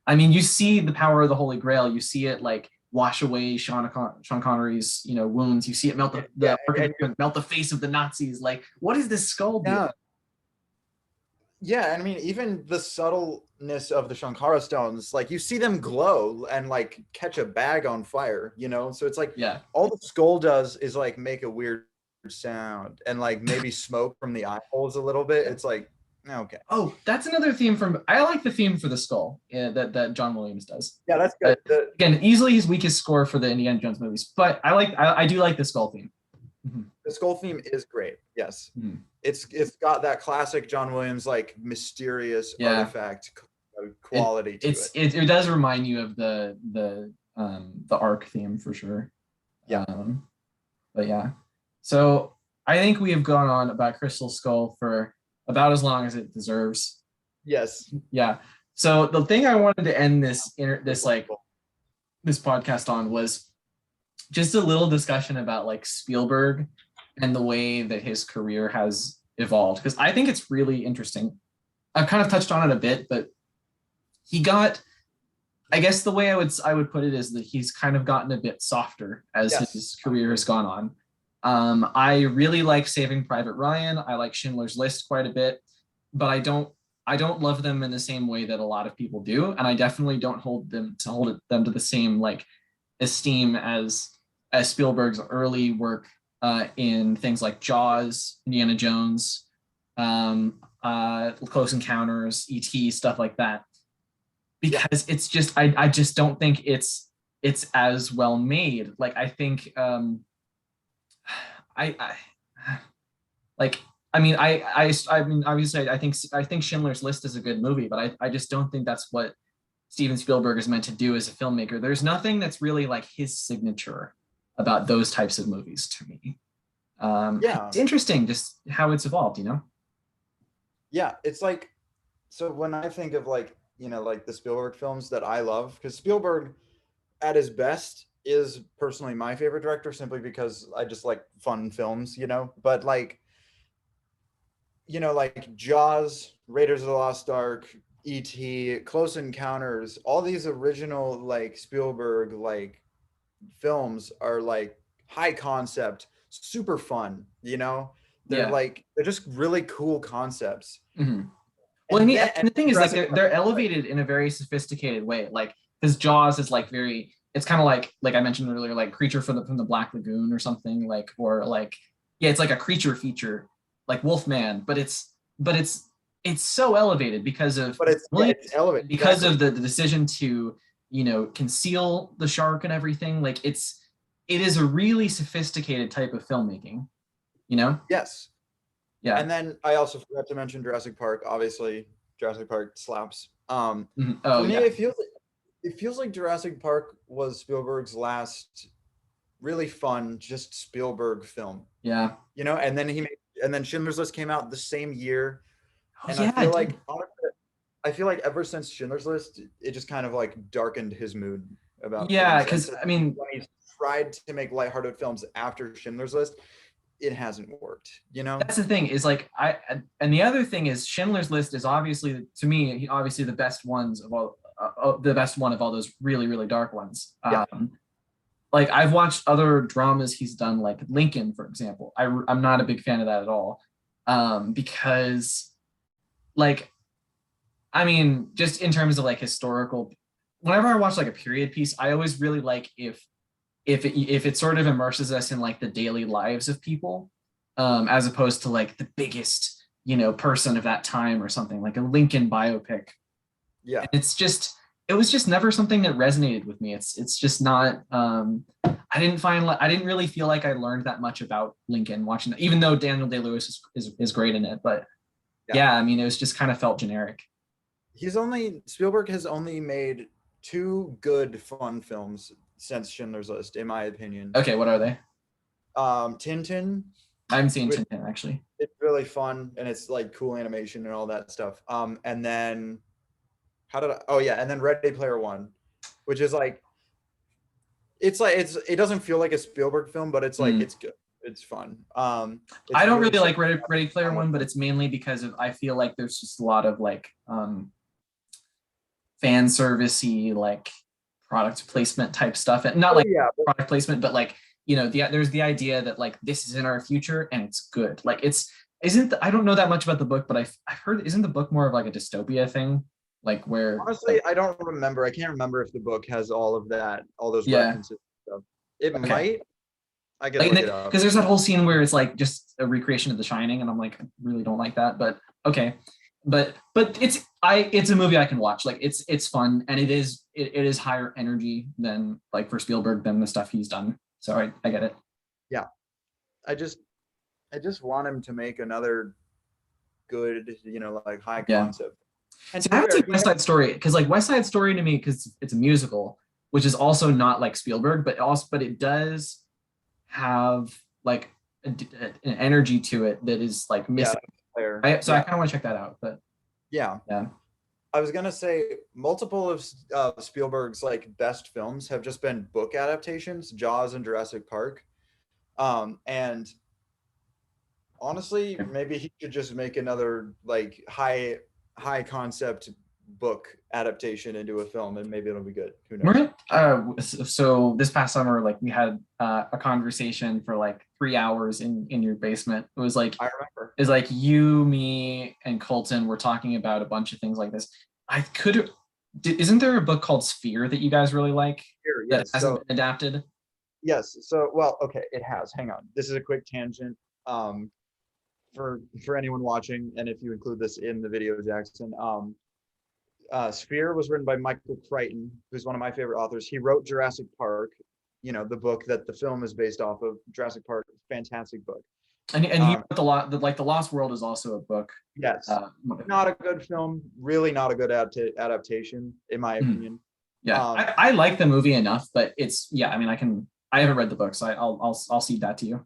I mean, you see the power of the Holy Grail. You see it like wash away Sean Connery's, wounds. You see it melt Yeah, melt the face of the Nazis. Like, what is this skull doing? yeah. Yeah, and I mean, even the subtleness of the Shankara stones, like you see them glow and like catch a bag on fire, So it's like Yeah. all the skull does is like make a weird sound and like maybe smoke from the eye holes a little bit. It's like, okay. Oh, that's another theme from. I like the theme for the skull, that John Williams does. Yeah, that's good. Again, easily his weakest score for the Indiana Jones movies, but I do like the skull theme. Mm-hmm. The skull theme is great. Yes. Mm-hmm. It's got that classic John Williams like mysterious artifact quality to it. It does remind you of the Ark theme for sure. Yeah. But yeah. So I think we have gone on about Crystal Skull for about as long as it deserves. Yes. Yeah. So the thing I wanted to end this podcast on was just a little discussion about like Spielberg and the way that his career has evolved, because I think it's really interesting. I've kind of touched on it a bit, but he got, I guess the way I would put it is that he's kind of gotten a bit softer as his career has gone on. I really like Saving Private Ryan. I like Schindler's List quite a bit, but I don't love them in the same way that a lot of people do, and I definitely don't hold them to the same like esteem as Spielberg's early work in things like Jaws, Indiana Jones, Close Encounters, E.T., stuff like that, because it's just I just don't think it's as well made. Like I think I mean, obviously, I think Schindler's List is a good movie, but I just don't think that's what Steven Spielberg is meant to do as a filmmaker. There's nothing that's really like his signature about those types of movies to me. It's interesting just how it's evolved, Yeah, it's like, so when I think of like, like the Spielberg films that I love, because Spielberg at his best is personally my favorite director simply because I just like fun films, but like, like Jaws, Raiders of the Lost Ark, E.T., Close Encounters, all these original like Spielberg like films are like high concept, super fun, they're like, they're just really cool concepts. Mm-hmm. Well, and the thing is like they're elevated in a very sophisticated way, like because Jaws is like very, it's kind of like I mentioned earlier, like Creature from the Black Lagoon or something, like, or like, yeah, it's like a creature feature like Wolfman, but it's so elevated because of it's elevated because of the decision to conceal the shark and everything. Like it is a really sophisticated type of filmmaking, Yes. Yeah. And then I also forgot to mention Jurassic Park. Obviously, Jurassic Park slaps. Oh, for me, yeah. It feels like Jurassic Park was Spielberg's last really fun, just Spielberg film. Yeah. And then Schindler's List came out the same year. Oh, and yeah, I feel like ever since Schindler's List, it just kind of like darkened his mood about. Yeah, because I mean, when he's tried to make lighthearted films after Schindler's List, it hasn't worked. That's the thing is like and the other thing is Schindler's List is obviously, to me, obviously the best ones of all, the best one of all those really, really dark ones. Yeah. Like I've watched other dramas he's done, like Lincoln, for example. I'm not a big fan of that at all, because, like, I mean, just in terms of like historical, whenever I watch like a period piece, I always really like if it sort of immerses us in like the daily lives of people, as opposed to like the biggest person of that time or something, like a Lincoln biopic. Yeah, and it was just never something that resonated with me. It's just not. I I didn't really feel like I learned that much about Lincoln watching that, even though Daniel Day-Lewis is great in it. But Yeah. yeah, I mean, it was just kind of felt generic. Spielberg has only made two good fun films since Schindler's List, in my opinion. Okay, what are they? Tintin, I haven't seen which Tintin actually. it's really fun and it's like cool animation and all that stuff. And then oh yeah, and then Ready Player One, which is like it doesn't feel like a Spielberg film, but it's like Mm. it's good. It's fun. I It's don't really really set like Ready Player One, but it's mainly because of I feel like there's just a lot of like fan servicey like product placement type stuff, and not oh like yeah, product placement, but like there's the idea that like this is in our future and it's good. Like it's isn't I don't know that much about the book, but I've heard isn't the book more of like a dystopia thing, like where honestly, like I don't remember. I can't remember if the book has all of that, all those yeah references and stuff. It okay might. I could like look it up. because there's that whole scene where it's like just a recreation of The Shining, and I'm like I really don't like that, but okay. But it's a movie I can watch. Like it's fun and it is higher energy than like for Spielberg than the stuff he's done. So I get it. Yeah, I just I just want him to make another good, like high Yeah. concept. And So to I be haven't fair, seen West Side Story because like West Side Story to me because it's a musical, which is also not like Spielberg, but it does have like an energy to it that is like yeah, missing. fair. So I Yeah, kind of want to check that out. But yeah. yeah. I was gonna say multiple of Spielberg's like best films have just been book adaptations, Jaws and Jurassic Park. And honestly, maybe he should just make another like high concept book adaptation into a film, and maybe it'll be good. Who knows? So this past summer, like we had a conversation for like 3 hours in your basement. I remember. It was like you, me, and Colton were talking about a bunch of things like this. I could, isn't there a book called Sphere that you guys really like Here, that yes. hasn't So been adapted? yes. So well, okay, it has. Hang on. This is a quick tangent. Um, for anyone watching, and if you include this in the video, Jackson, Sphere was written by Michael Crichton, who's one of my favorite authors. He wrote Jurassic Park, the book that the film is based off of. Jurassic Park, fantastic book. And he wrote the Lost World is also a book. Yes, not a good film, really not a good adaptation, in my opinion. Yeah, I like the movie enough, but it's yeah. I mean, I haven't read the book, so I'll cede that to you.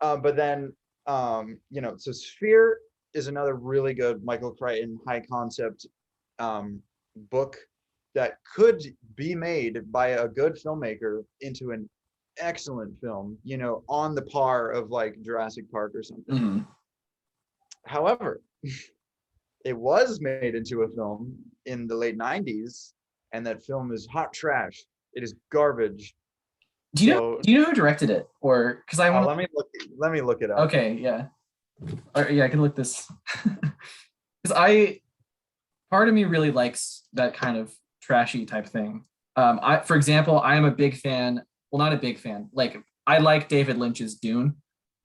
But then, so Sphere is another really good Michael Crichton high concept book that could be made by a good filmmaker into an excellent film, on the par of like Jurassic Park or something. Mm-hmm. However, it was made into a film in the late 90s, and that film is hot trash. It is garbage. Do you know who directed it? Or because I want let me look it up. Okay, yeah. Yeah, I can look this. Because part of me really likes that kind of trashy type thing. For example, I am a big fan. Well, not a big fan. Like I like David Lynch's Dune.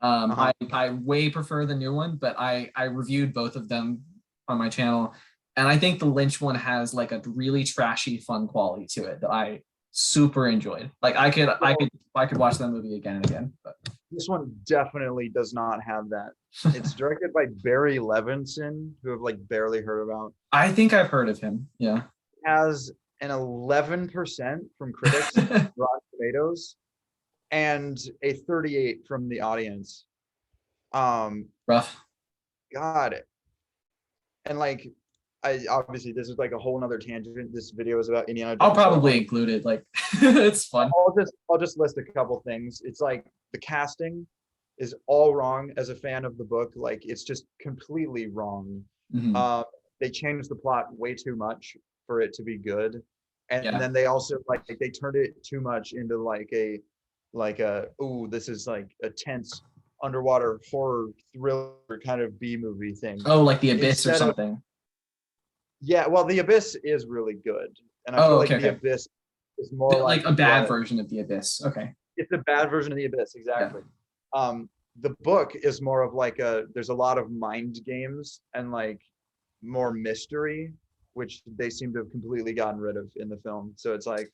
I way prefer the new one, but I reviewed both of them on my channel, and I think the Lynch one has like a really trashy, fun quality to it that I super enjoyed. Like I could watch that movie again and again. But this one definitely does not have that. It's directed by Barry Levinson, who I've like barely heard about. I think I've heard of him. Yeah. It has an 11% from critics, Rotten Tomatoes, and a 38 from the audience. Rough. God. And like, I obviously this is like a whole nother tangent. This video is about Indiana Jones. I'll probably include it. Like it's fun. I'll just list a couple things. It's like the casting is all wrong as a fan of the book. Like it's just completely wrong. Mm-hmm. They changed the plot way too much for it to be good. And Yeah. then they also like they turned it too much into like a this is like a tense underwater horror thriller kind of B movie thing. Oh, like The Abyss or something. Yeah, well, The Abyss is really good, and I feel like The Abyss is more like a bad version of The Abyss. Okay, it's a bad version of The Abyss, exactly. Yeah. The book is more of like there's a lot of mind games and like more mystery, which they seem to have completely gotten rid of in the film. So it's like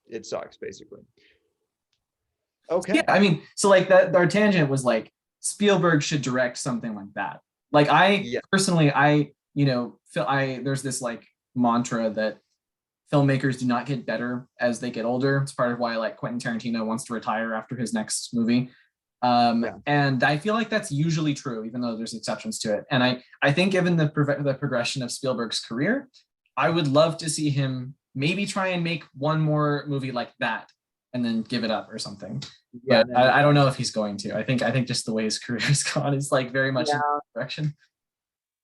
it sucks basically. Yeah, Okay. I mean, so like that our tangent was like Spielberg should direct something like that. Like I Yeah. personally, I feel I there's this like mantra that filmmakers do not get better as they get older. It's part of why like Quentin Tarantino wants to retire after his next movie. Yeah. And I feel like that's usually true, even though there's exceptions to it. And I think given the progression of Spielberg's career, I would love to see him maybe try and make one more movie like that and then give it up or something. Yeah. But And then move I don't on. know if he's going to. I think just the way his career has gone is like very much in Yeah. that direction.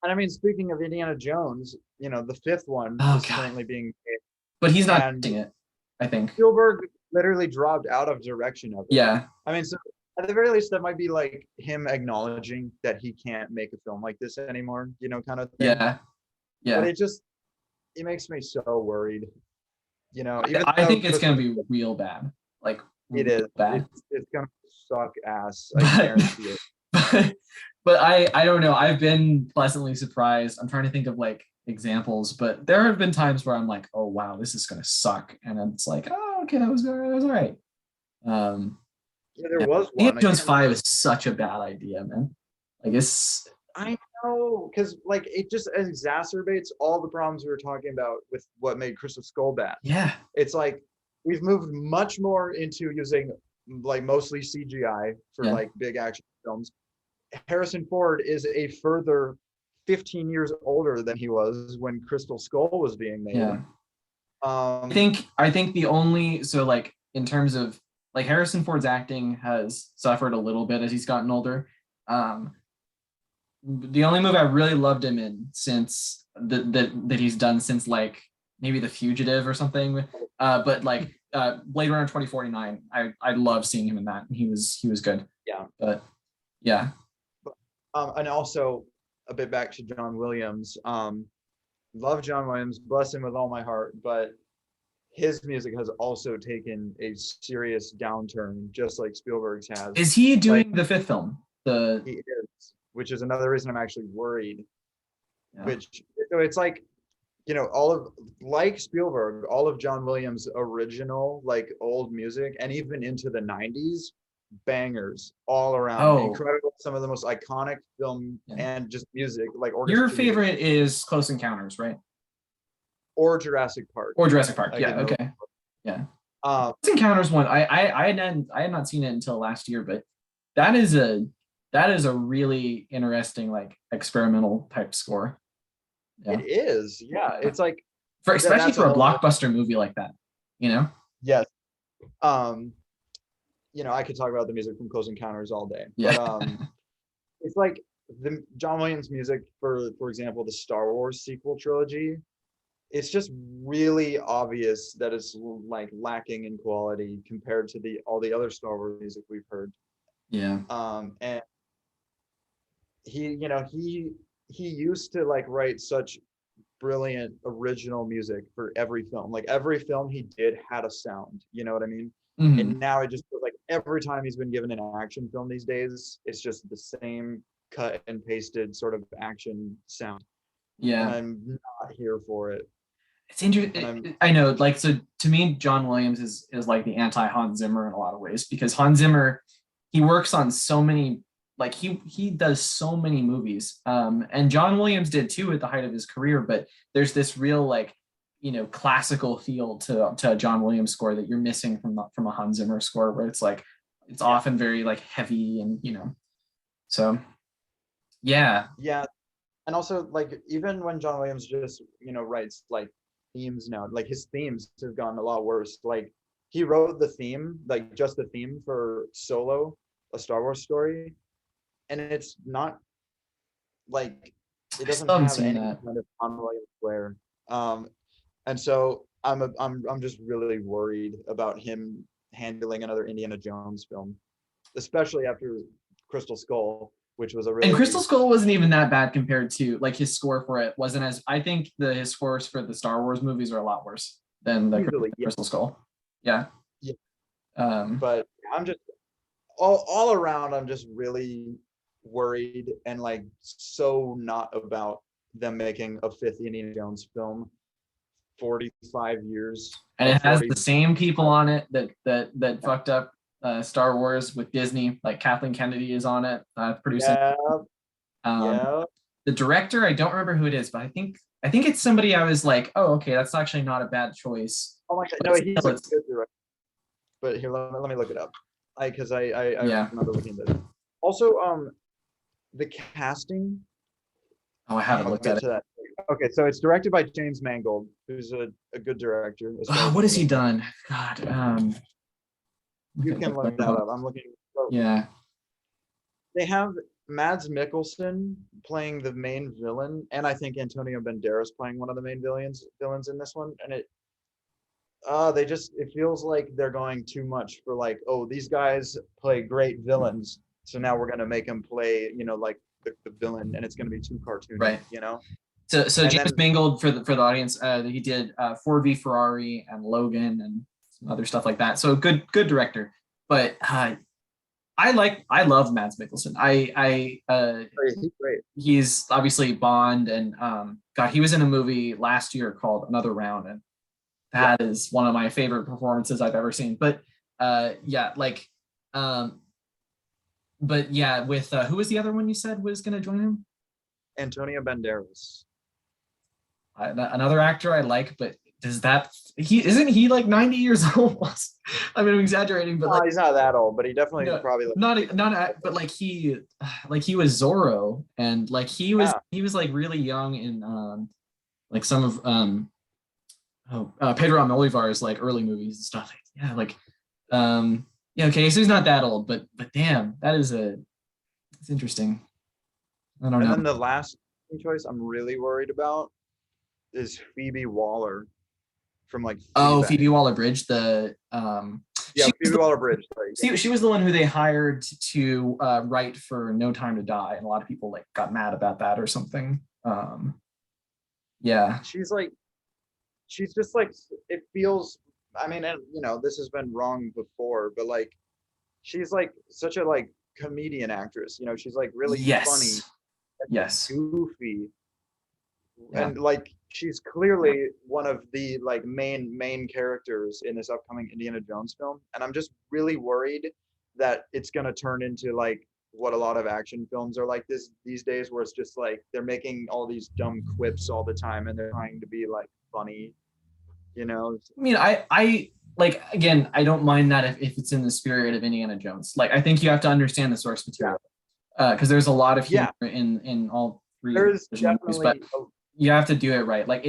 And I mean, speaking of Indiana Jones, the fifth one Oh is god. currently being made, But he's not and doing it, I think. Spielberg literally dropped out of direction of it. Yeah. I mean, so at the very least, that might be like him acknowledging that he can't make a film like this anymore, kind of thing. Yeah. But Yeah. it makes me so worried, even I though think it's Christopher, gonna be real bad. Like it real is, bad. it's gonna suck ass. I But guarantee it. but but I don't know. I've been pleasantly surprised. I'm trying to think of like examples, but there have been times where I'm like, oh wow, this is gonna suck. And it's like, oh okay, that was all right. Um Yeah, there yeah. was Indiana one. I Jones can't 5 remember. is such a bad idea, man. Like it's I know, because like it just exacerbates all the problems we were talking about with what made Crystal Skull bad. yeah, It's like we've moved much more into using like mostly CGI for yeah, like big action films. Harrison Ford is a further 15 years older than he was when Crystal Skull was being made. yeah. Um, I think the only so like in terms of like Harrison Ford's acting has suffered a little bit as he's gotten older. Um, the only movie I really loved him in since that he's done since like maybe The Fugitive or something. But like Blade Runner 2049, I love seeing him in that. He was good. yeah. But yeah. And also a bit back to John Williams. Love John Williams, bless him with all my heart, but his music has also taken a serious downturn, just like Spielberg's has. Is he Like doing the fifth film? The he is, which is another reason I'm actually worried. yeah. Which so it's like, all of like Spielberg, all of John Williams' original like old music, and even into the '90s, bangers all around, Oh, incredible. Some of the most iconic film yeah. and just music, like Your orchestra music, favorite is Close Encounters, right? or Jurassic Park. Or Jurassic Park. I Yeah, can really, okay. Yeah. um, Close Encounters one, I had not seen it until last year, but that is a that is a really interesting like experimental type score. it Yeah. is, yeah. It's like For especially that's a for a whole blockbuster movie like that, you know? yes. Um, I could talk about the music from Close Encounters all day, Yeah. but it's like the John Williams music for example, the Star Wars sequel trilogy. It's just really obvious that it's like lacking in quality compared to the all the other Star Wars music we've heard. Yeah. And he used to like write such brilliant original music for every film. Like every film he did had a sound, you know what I mean? Hmm. And now it just feels like every time he's been given an action film these days, it's just the same cut and pasted sort of action sound. And Yeah. I'm not here for it. It's And I'm interesting. I know, like, so to me, John Williams is like the anti Hans Zimmer in a lot of ways because Hans Zimmer, he works on so many, like he does so many movies. And John Williams did too at the height of his career, but there's this real like, classical feel to a John Williams score that you're missing from a Hans Zimmer score, where it's like it's yeah, often very like heavy and so yeah. yeah. And also like even when John Williams just, writes like themes now, like his themes have gotten a lot worse. Like he wrote the theme, like just the theme for Solo, a Star Wars story, and it's not like it I doesn't still haven't have seen any that. kind of John Williams flair. And so I'm just really worried about him handling another Indiana Jones film, especially after Crystal Skull, which was a And Crystal really Skull wasn't even that bad compared to like his score for it wasn't as I think his scores for the Star Wars movies are a lot worse than the easily, yeah, Crystal Skull. Yeah. yeah. Um, But I'm just all around, I'm just really worried and like so not about them making a fifth Indiana Jones film 45 years and or it has 40. the same people on it that fucked up Star Wars with Disney. Like Kathleen Kennedy is on it, producing. Yeah, Um, yeah. the director, I don't remember who it is, but I think it's somebody I was like, oh, okay, that's actually not a bad choice. Oh my God, But no, he's a still, good director. But here, let me look it up. Because I yeah. remember looking at this. Also, the casting. Oh, I haven't I'll looked get at it. to that. Okay, so it's directed by James Mangold, who's a good director as far Oh, as what I has he know. done? God, You okay, can look that up. I'm looking. So yeah. they have Mads Mikkelsen playing the main villain, and I think Antonio Banderas playing one of the main villains in this one. And it feels like they're going too much for like, oh, these guys play great villains, so now we're gonna make them play, like the villain, and it's gonna be too cartoony, Right. you know. So And James then Mangold for the audience, he did Ford v Ferrari and Logan and some other stuff like that. So good director. But I love Mads Mikkelsen. he's great. He's obviously Bond, and God, he was in a movie last year called Another Round, and Yeah, that is one of my favorite performances I've ever seen. But yeah, like um, but yeah, with who was the other one you said was going to join him? Antonio Banderas. Another actor I like, but does that he isn't he like 90 years old? I mean, I'm exaggerating, but No, like he's not that old, but he definitely no, probably like. not but like he was Zorro, and like Yeah, he was like really young in like some of Pedro Almodovar's like early movies and stuff. Yeah, like yeah, okay, so he's not that old, but damn, it's interesting. I don't and know. then the last choice I'm really worried about is Phoebe Waller from like Oh, Fleabag. Phoebe Waller-Bridge, the Yeah, she was Phoebe Waller-Bridge. Sorry. she was the one who they hired to write for No Time to Die, and a lot of people like got mad about that or something. Yeah, She's like, she's just like, it feels. I mean, and this has been wrong before, but like, she's like such a like comedian actress. She's like really funny, yes, and yes, goofy, yeah, and like she's clearly one of the like main characters in this upcoming Indiana Jones film, and I'm just really worried that it's gonna turn into like what a lot of action films are like these days, where it's just like they're making all these dumb quips all the time and they're trying to be like funny, you know. I mean, I like, again, I don't mind that if it's in the spirit of Indiana Jones. Like, I think you have to understand the source Yeah, material because there's a lot of humor yeah, in all three of the there's original movies, but definitely you have to do it right. Like,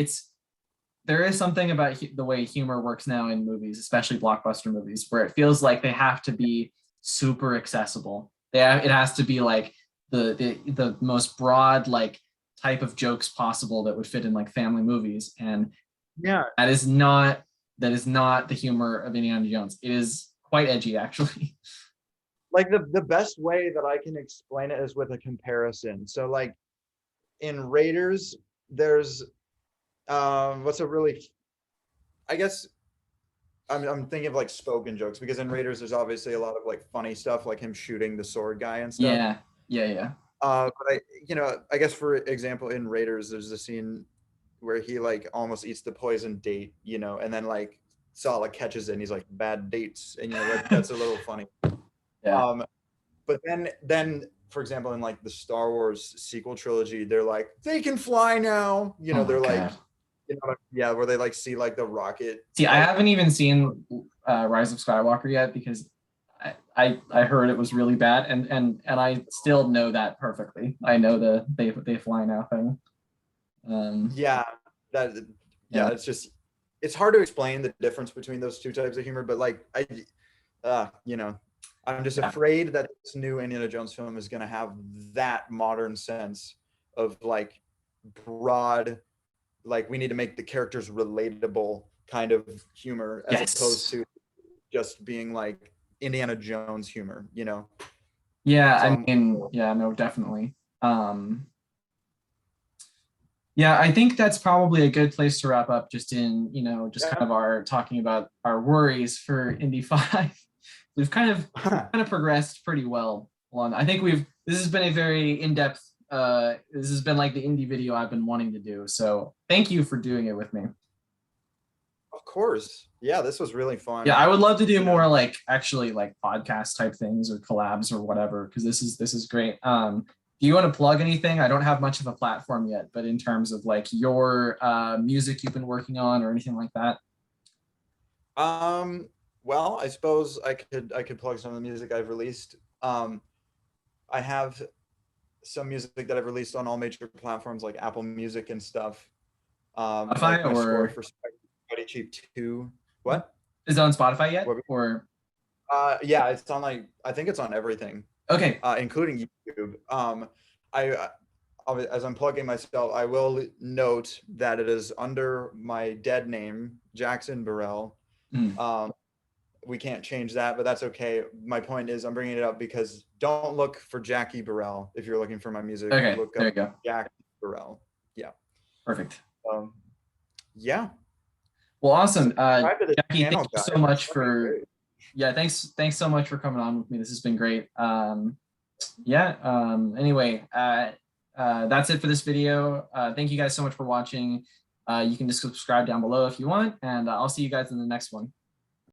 there is something about the way humor works now in movies, especially blockbuster movies, where it feels like they have to be super accessible. It has to be like the most broad like type of jokes possible that would fit in like family movies, and yeah. that is not the humor of Indiana Jones. It is quite edgy, actually. Like the best way that I can explain it is with a comparison. So like in Raiders, there's what's a really, I guess I'm thinking of like spoken jokes, because in Raiders there's obviously a lot of like funny stuff, like him shooting the sword guy and stuff. Yeah, yeah, yeah. But I guess for example in Raiders there's a scene where he like almost eats the poison date, and then like Sala catches it and he's like bad dates, and that's a little funny. Yeah. Um, but then for example in like the Star Wars sequel trilogy, they're like they can fly now. Oh my They're like, god. yeah, where they like see like the rocket. See, I Like, haven't even seen Rise of Skywalker yet because I heard it was really bad, and I still know that perfectly. I know they fly now thing. yeah, that yeah, Yeah, it's hard to explain the difference between those two types of humor, but like I'm just yeah, afraid that this new Indiana Jones film is going to have that modern sense of like broad, like we need to make the characters relatable kind of humor, as opposed yes, to just being like Indiana Jones humor, yeah. So I I'm mean, yeah, no, definitely. Yeah, I think that's probably a good place to wrap up. Just in just kind yeah. of our talking about our worries for Indy 5. We've kind of progressed pretty well along. I think this has been a very in-depth. This has been like the indie video I've been wanting to do. So thank you for doing it with me. Of course. Yeah, this was really fun. Yeah, I would love to do You know, more like actually like podcast type things or collabs or whatever, because this is great. Do you want to plug anything? I don't have much of a platform yet, but in terms of like your music you've been working on or anything like that. well, I suppose I could plug some of the music I've released. I have some music that I've released on all major platforms like Apple Music and stuff. Like Spotify my score or for Spaghetti Cheap 2. What? is it on Spotify yet? What? Or Yeah, it's on like I think it's on everything, okay. including YouTube. I as I'm plugging myself, I will note that it is under my dead name, Jackson Burrell. Mm. Um, we can't change that, but that's okay. My point is, I'm bringing it up because don't look for Jackie Burrell if you're looking for my music. Okay, Look there up you go. Jack Burrell. Yeah. Perfect. Um, yeah. Well, awesome. Subscribe to the Jackie, thank channel, you guys. so much That'd be for great. yeah, thanks so much for coming on with me. This has been great. Yeah, anyway, that's it for this video. Thank you guys so much for watching. You can just subscribe down below if you want, and I'll see you guys in the next one.